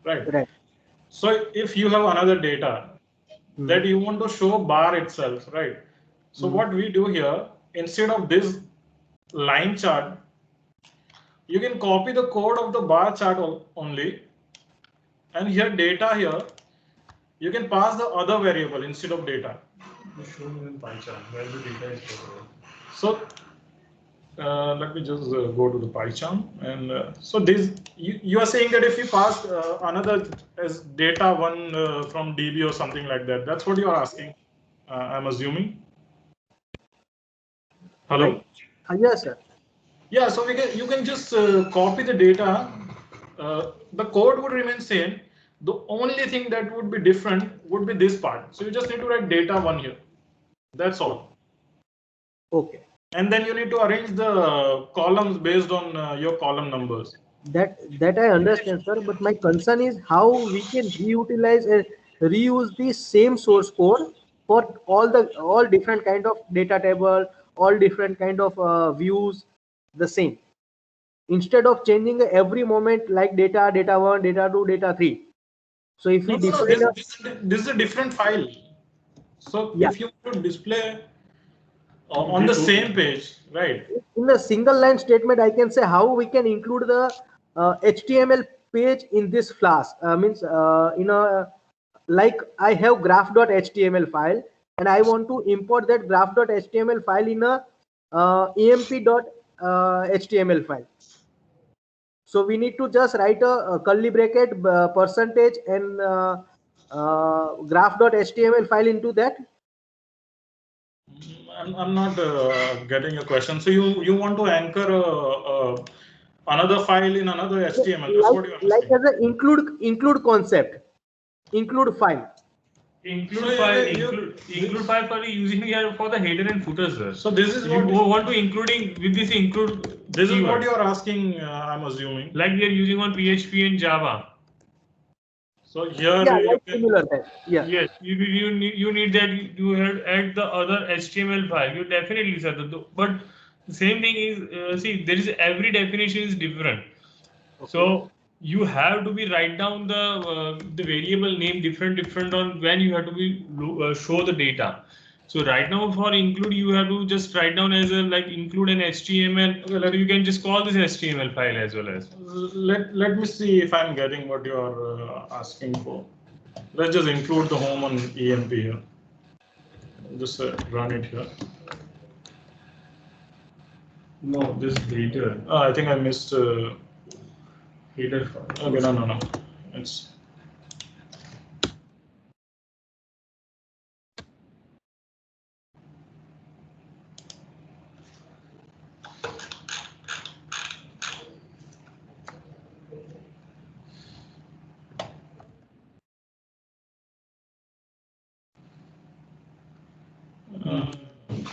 right? Right. So if you have another data that you want to show bar itself, right? So what we do here, instead of this line chart, you can copy the code of the bar chart only, and here data here, you can pass the other variable instead of data. Show me in PyCharm where the data is stored. So let me just go to the PyCharm, and so this you are saying that if you pass another as data one from DB or something like that, that's what you are asking. I'm assuming. Hello. Right. Yes, sir. Yeah, so you can just copy the data. The code would remain same. The only thing that would be different would be this part. So you just need to write data one here. That's all. Okay. And then you need to arrange the columns based on your column numbers. That I understand, sir. But my concern is how we can reutilize and reuse the same source code for all different kind of data table, all different kind of views, the same. Instead of changing every moment like data 1, data 2, data 3. So if we define this is a different file. So yeah, if you want to display on the same page, right? in a single line statement, I can say how we can include the HTML page in this class. Means in a like I have graph.html file and I want to import that graph.html file in a emp.html file. So we need to just write a curly bracket percentage and graph.html file into that. I'm not getting your question. So you want to anchor another file in another HTML? That's what you're asking. Like as an include concept, include file. Include file for using here for the header and footer, sir. So this is you want to including with this include. This is what you are asking. I'm assuming. Like we are using on PHP and Java. So here yeah, like similar type. Yeah. Yes, you need that you have add the other HTML file. You definitely sir. But the same thing is see there is every definition is different. Okay. So you have to be write down the variable name different on when you have to be show the data. So right now for include you have to just write down as a like include an HTML. So you can just call this HTML file as well as. Let me see if I'm getting what you are asking for. Let's just include the home on EMP here. Just run it here. No, this data. I think I missed. Header file. Okay, no. It's.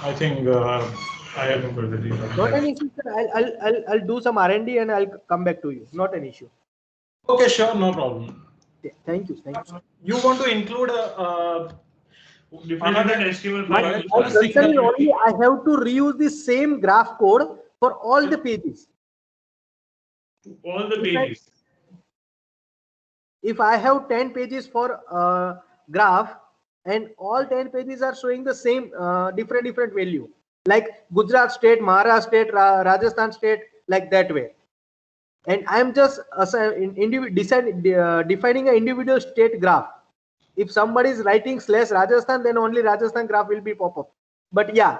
I think I haven't got the data. Not an issue, sir. I'll do some R&D and I'll come back to you. Not an issue. Okay, sure, no problem. Yeah, thank you. You want to include a Another HTML My file. concern is only I have to reuse the same graph code for all the pages. All the pages. If I have 10 pages for graph and all 10 pages are showing the same different value, like Gujarat state, Maharashtra state, Rajasthan state, like that way. And I'm just defining an individual state graph. If somebody is writing /Rajasthan, then only Rajasthan graph will be pop up. But yeah,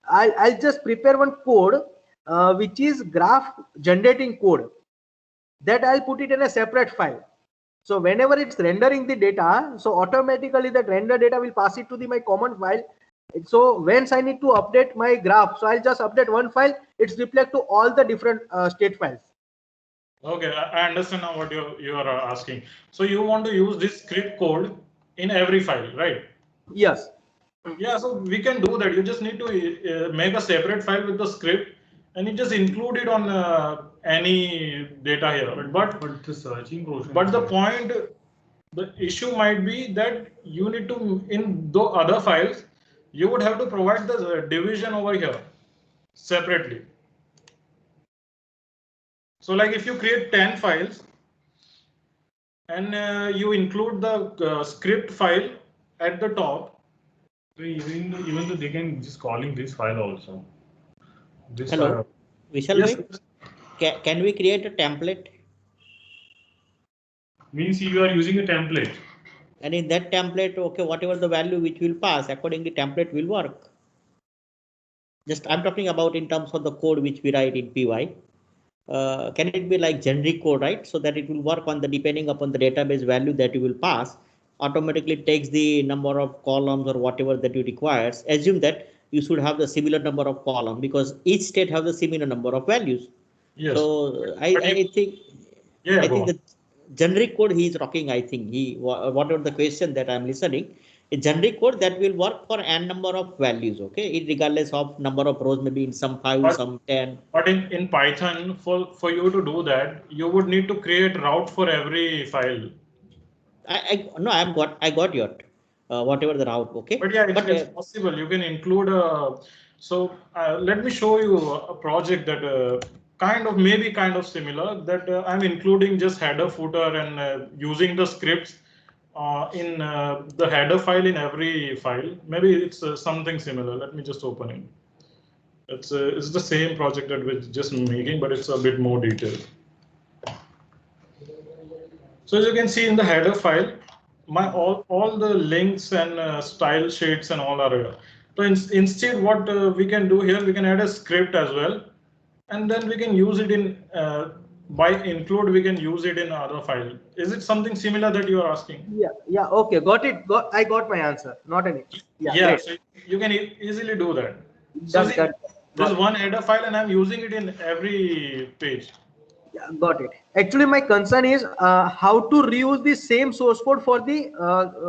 I'll just prepare one code which is graph generating code that I'll put it in a separate file. So whenever it's rendering the data, so automatically that render data will pass it to my common file. So once I need to update my graph, so I'll just update one file. It's reflect to all the different state files. Okay, I understand now what you are asking. So you want to use this script code in every file, right? Yes. Yeah, so we can do that. You just need to make a separate file with the script, and you just include it on any data here. But the searching portion. But the issue might be that you need to, in the other files, you would have to provide the division over here separately. So like if you create 10 files and you include the script file at the top. So even though they can just calling this file also. This Hello, file. Vishal, Yes. can we create a template? Means you are using a template. And in that template, okay, whatever the value which will pass, accordingly template will work. Just I'm talking about in terms of the code which we write in PY. Can it be like generic code, right? So that it will work on the depending upon the database value that you will pass, automatically takes the number of columns or whatever that you requires. Assume that you should have the similar number of columns because each state has the similar number of values. Yes. So I think Yeah, I think the generic code he is rocking. I think whatever the question that I'm listening, a generic code that will work for n number of values. Okay, regardless of number of rows, maybe in some 5, some 10. But in Python, for you to do that, you would need to create route for every file. I got your whatever the route. Okay, but yeah, it's possible. You can include let me show you a project that kind of similar that I'm including just header, footer, and using the scripts in the header file in every file. Maybe it's something similar. Let me just open it. It's the same project that we're just making, but it's a bit more detailed. So as you can see in the header file, all the links and style sheets and all are here. So instead, what we can do here, we can add a script as well, and then we can use it in by include. We can use it in other file. Is it something similar that you are asking? Yeah. Okay, got it. I got my answer. Not an issue. Yeah. So you can easily do that. So there's one header file, and I'm using it in every page. Yeah, got it. Actually, my concern is how to reuse the same source code for the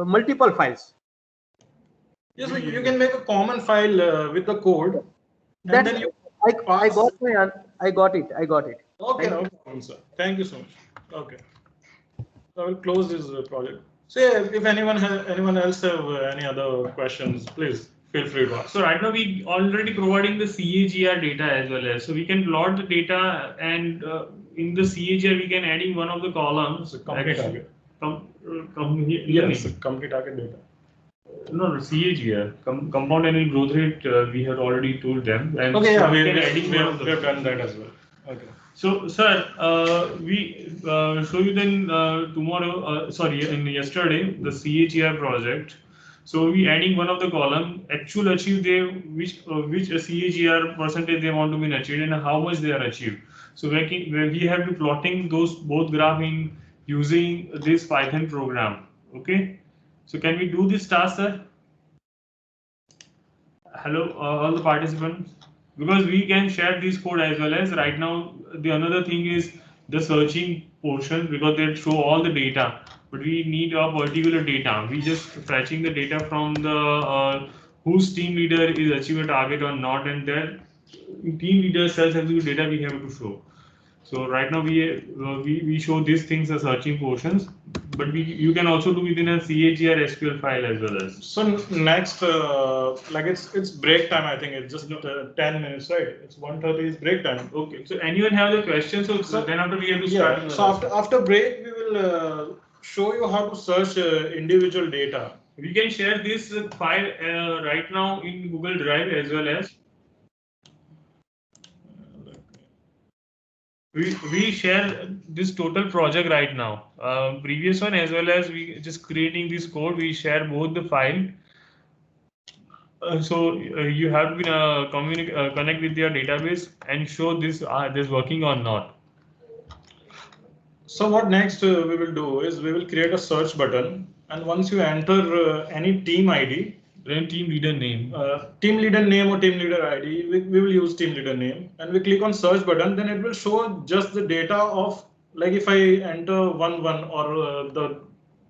multiple files. Yes, so you can make a common file with the code. And then you I got it. Okay, no problem, sir. Thank you so much. Okay. So I will close this project. So yeah, if anyone else have any other questions, please feel free to ask. So right now we already providing the CAGR data as well as, so we can plot the data and in the CAGR we can adding one of the columns. Company target. Yes. Company target data. No, CAGR, compound annual growth rate, we have already told them. And Okay, yeah, we we can adding one of have the. done that as well. Okay. So, sir, we show you then tomorrow, yesterday, the CAGR project. So we adding one of the column, actual achieved they, which CAGR percentage they want to be achieved and how much they are achieved. So we have to plotting those both graph in using this Python program. Okay. So can we do this task, sir? Hello, all the participants. Because we can share this code as well as right now. The another thing is the searching portion because they show all the data, but we need a particular data. We just fetching the data from the whose team leader is achieve a target or not, and that team leader self execute data we have to show. So right now we show these things as searching portions, but you can also do within a CAGR SQL file as well as. So next, like it's break time. I think it's just 10 minutes, right? It's 1:30 is break time. Okay. So anyone have the question? So then after we have to start. Yeah. So after break, we will show you how to search individual data. We can share this file right now in Google Drive as well as. We share this total project right now. Previous one as well as we just creating this code. We share both the file. So you have to connect with your database and show this working or not. So what next we will do is we will create a search button, and once you enter any team ID, then team leader name. Team leader name or team leader ID, we will use team leader name, and we click on search button, then it will show just the data of, like if I enter 1 or the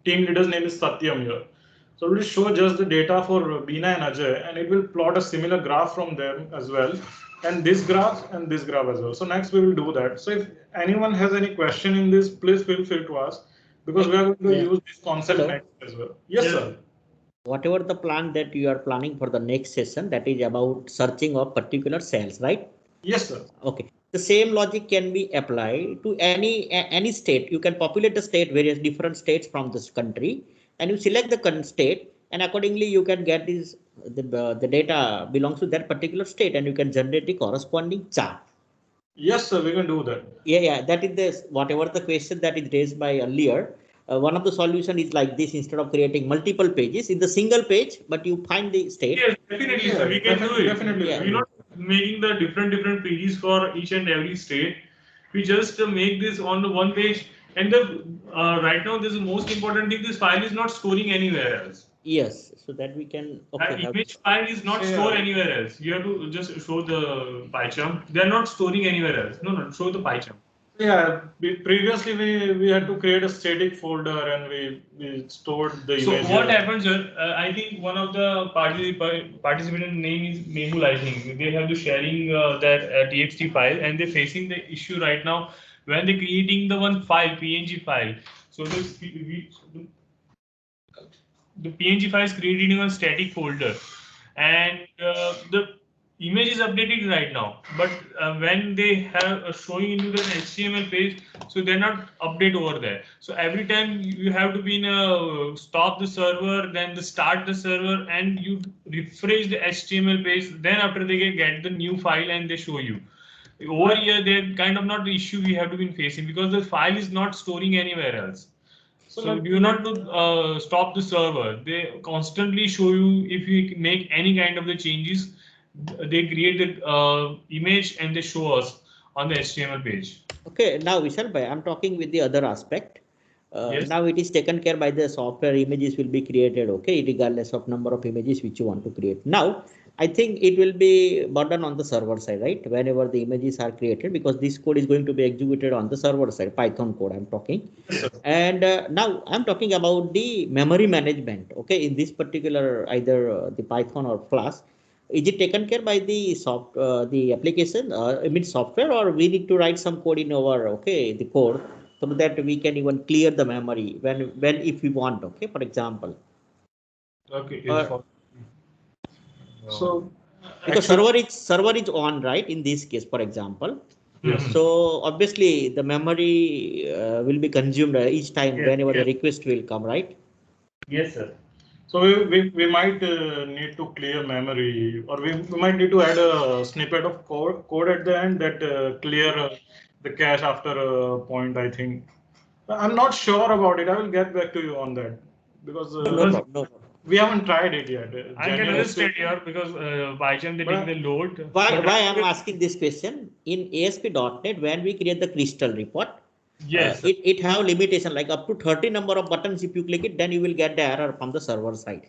team leader's name is Satyam here. So it will show just the data for Beena and Ajay, and it will plot a similar graph from them as well, and this graph as well. So next we will do that. So if anyone has any question in this, please feel free to ask, because we are going to use this concept next as well. Yes, sir. Whatever the plan that you are planning for the next session, that is about searching of particular cells, right? Yes, sir. Okay. The same logic can be applied to any state. You can populate the state, various different states from this country, and you select the current state, and accordingly you can get the data belongs to that particular state, and you can generate the corresponding chart. Yes, sir, we can do that. Yeah, that is the whatever the question that is raised by earlier. One of the solution is like this: instead of creating multiple pages in the single page, but you find the state. Yes, definitely, sir. We can do it. Definitely. Yeah. We're not making the different pages for each and every state. We just make this on the one page. And the right now, this is the most important thing. This file is not storing anywhere else. Yes, so that we can. That image file is not stored anywhere else. You have to just show the PyCharm. They are not storing anywhere else. No, show the PyCharm. Yeah, previously we had to create a static folder and we stored the image. So what happens, sir? I think one of the participant name is Mehul. I think they have the sharing that txt file, and they're facing the issue right now when they're creating the one file PNG file. So the PNG file is created in a static folder, and the image is updated right now, but when they have showing into the HTML page, so they're not update over there. So every time you have to be in a stop the server, then the start the server, and you refresh the HTML page. Then after they get the new file and they show you. Over here, they're kind of not the issue we have to be facing because the file is not storing anywhere else. So you not to stop the server. They constantly show you if you make any kind of the changes. They create the image and they show us on the HTML page. Okay, now Vishal bhai, I'm talking with the other aspect. Yes. Now it is taken care by the software. Images will be created, okay, regardless of number of images which you want to create. Now, I think it will be burden on the server side, right? Whenever the images are created, because this code is going to be executed on the server side, Python code I'm talking. And now I'm talking about the memory management, okay, in this particular either the Python or Flask. Is it taken care by the the application, software, or we need to write some code in our the code so that we can even clear the memory when if we want, okay, for example. Okay. So because server is on, right? In this case, for example. Yes. So obviously the memory will be consumed each time Yes, whenever the yes. request will come, right? Yes, sir. So we might need to clear memory, or we might need to add a snippet of code at the end that clear the cache after a point, I think. I'm not sure about it. I will get back to you on that because No Because- problem, no problem. we haven't tried it yet. I can Genuine understand here because by chance they take the load. Why but I'm asking this question? In ASP.NET, when we create the crystal report, Yes. it have limitation like up to 30 number of buttons. If you click it, then you will get the error from the server side.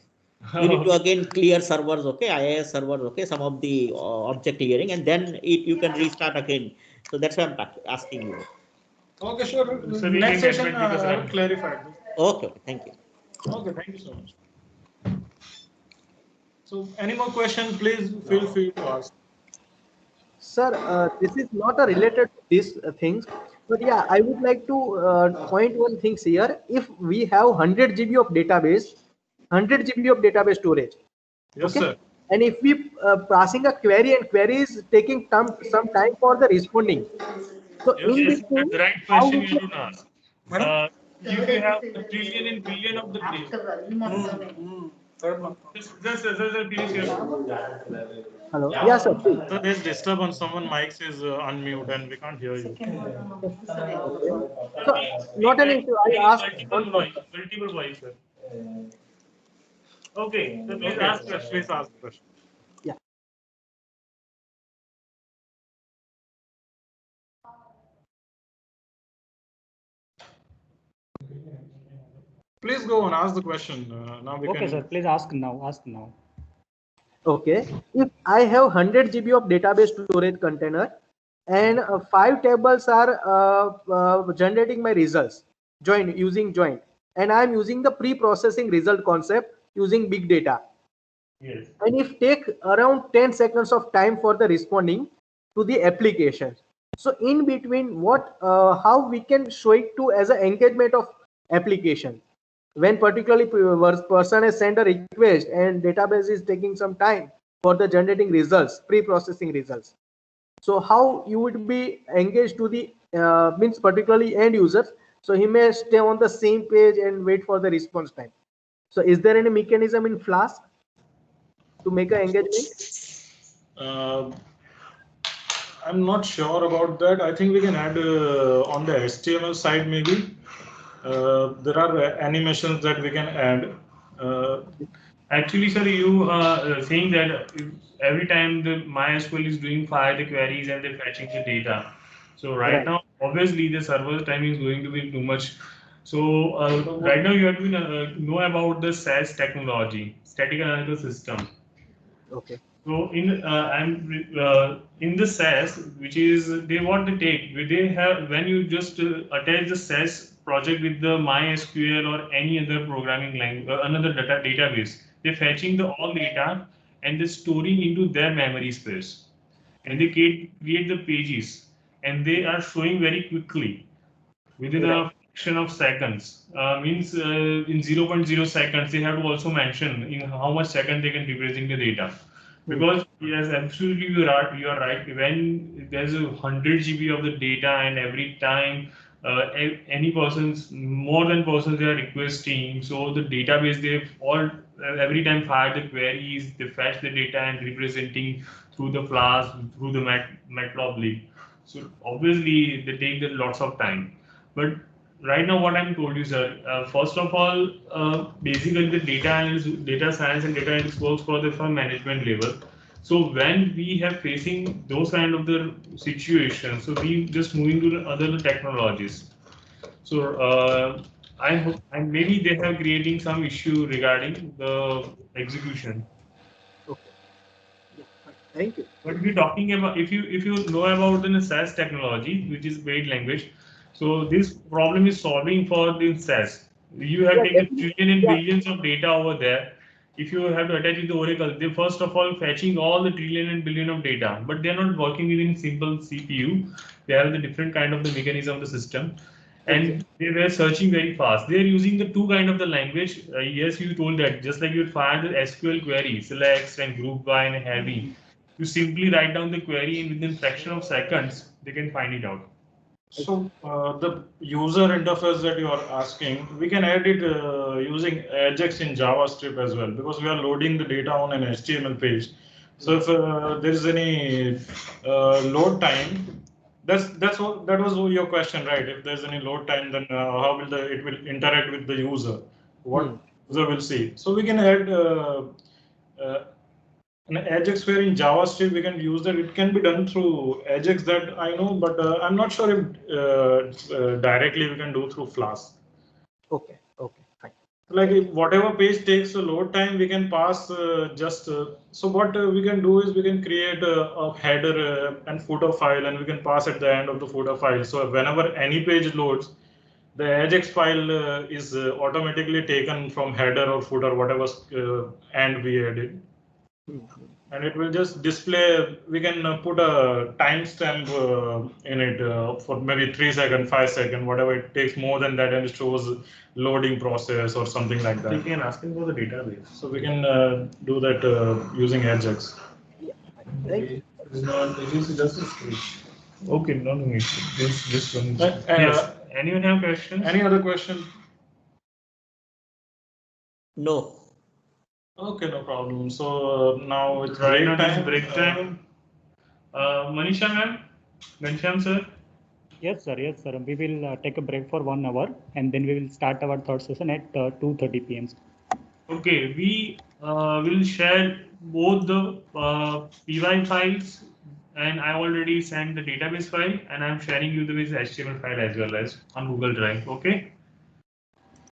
You need to again clear servers, okay, IIS servers, okay, some of the object clearing, and then you can restart again. So that's why I'm asking you. Okay, sure. So we Next can get session, back because I will I'm- clarify this. Okay, thank you. Okay, thank you so much. So, any more questions? Please feel free to ask. Sir, this is not a related to these things, but yeah, I would like to point one things here. If we have 100 GB of database, 100 GB of database storage, Yes, okay, sir. and if we passing a query and query is taking some time for the responding, so Yes. in Yes, between, that's the right how question we you can, should ask. Madam? You have a trillion and billion of the data. Just finish here. hello, yeah, sir, please. So there's disturbance. Someone mic is unmute and we can't hear you. Okay. So not an issue. I asked one question. Multiple voice, sir. Okay, so please Okay, ask question. please ask the question. Yeah. Please go and ask the question. Now we Okay, can. sir. Please ask now. Ask now. Okay, if I have 100 GB of database storage container and 5 tables are generating my results, using join, and I am using the pre-processing result concept using big data. Yes. And if take around 10 seconds of time for the responding to the application. So in between, how we can show it to as an engagement of application when particularly person has sent a request and database is taking some time for the generating results, pre-processing results. So how you would be engaged to the means particularly end users, so he may stay on the same page and wait for the response time. So is there any mechanism in Flask to make an engagement? I'm not sure about that. I think we can add on the HTML side maybe. There are animations that we can add. Actually, sir, you are saying that every time the MySQL is doing fire the queries and they're fetching the data. So right now, obviously, the server time is going to be too much. So right now, you have to know about the SAS technology, static analytical system. Okay. So in the SAS, which is they what they take, they have when you just attach the SAS project with the MySQL or any other programming language, another database, they're fetching the all data and they're storing into their memory space, and they create the pages, and they are showing very quickly within a fraction of seconds. Means in 0.0 seconds, they have to also mention in how much second they can represent the data. Because yes, absolutely you are right. When there's 100 GB of the data and every time any persons, more than persons they are requesting, so the database they all every time fire the queries, they fetch the data and representing through the Flask, through the Matplotlib. So obviously they take lots of time. But right now, what I'm told you, sir, first of all, basically the data science and data analytics works for the firm management level. So when we have facing those kind of the situations, so we just moving to the other technologies. So I hope, and maybe they have creating some issue regarding the execution. Okay. Yeah, fine. Thank you. But if you're talking about if you know about the SAS technology, which is weight language, so this problem is solving for the SAS. You have Yeah, taken definitely. trillion and Yeah. billions of data over there. If you have to attach it to Oracle, they first of all fetching all the trillion and billion of data, but they are not working within simple CPU. They have the different kind of the mechanism of the system, and they were searching very fast. They are using the two kind of the language. Yes, you told that just like you would find the SQL query, select and group by and heavy. You simply write down the query and within fraction of seconds, they can find it out. So the user interface that you are asking, we can add it using Ajax in JavaScript as well, because we are loading the data on an HTML page. So if there is any load time, that was your question, right? If there's any load time, then how will it will interact with the user? What user will see? So we can add an Ajax where in JavaScript we can use that. It can be done through Ajax, that I know, but I'm not sure if directly we can do through Flask. Okay, fine. Like if whatever page takes a load time, we can pass so what we can do is we can create a header and footer file, and we can pass at the end of the footer file. So whenever any page loads, the Ajax file is automatically taken from header or footer, whatever end we added. And it will just display. We can put a timestamp in it for maybe 3 seconds, 5 seconds, whatever it takes. More than that, and it shows loading process or something like that. You can ask him for the database. So we can do that using Ajax. Thank you. It's not. It is just a script. Okay, no issue. This one. Yes. Anyone have questions? Any other question? No. Okay, no problem. So now it's Right break now time. it's break time. Manisha ma'am, Ghanshyam sir. Yes, sir. Yes, sir. We will take a break for 1 hour and then we will start our third session at 2:30 p.m. Okay, we will share both the py files, and I already sent the database file, and I'm sharing you the HTML file as well as on Google Drive. Okay.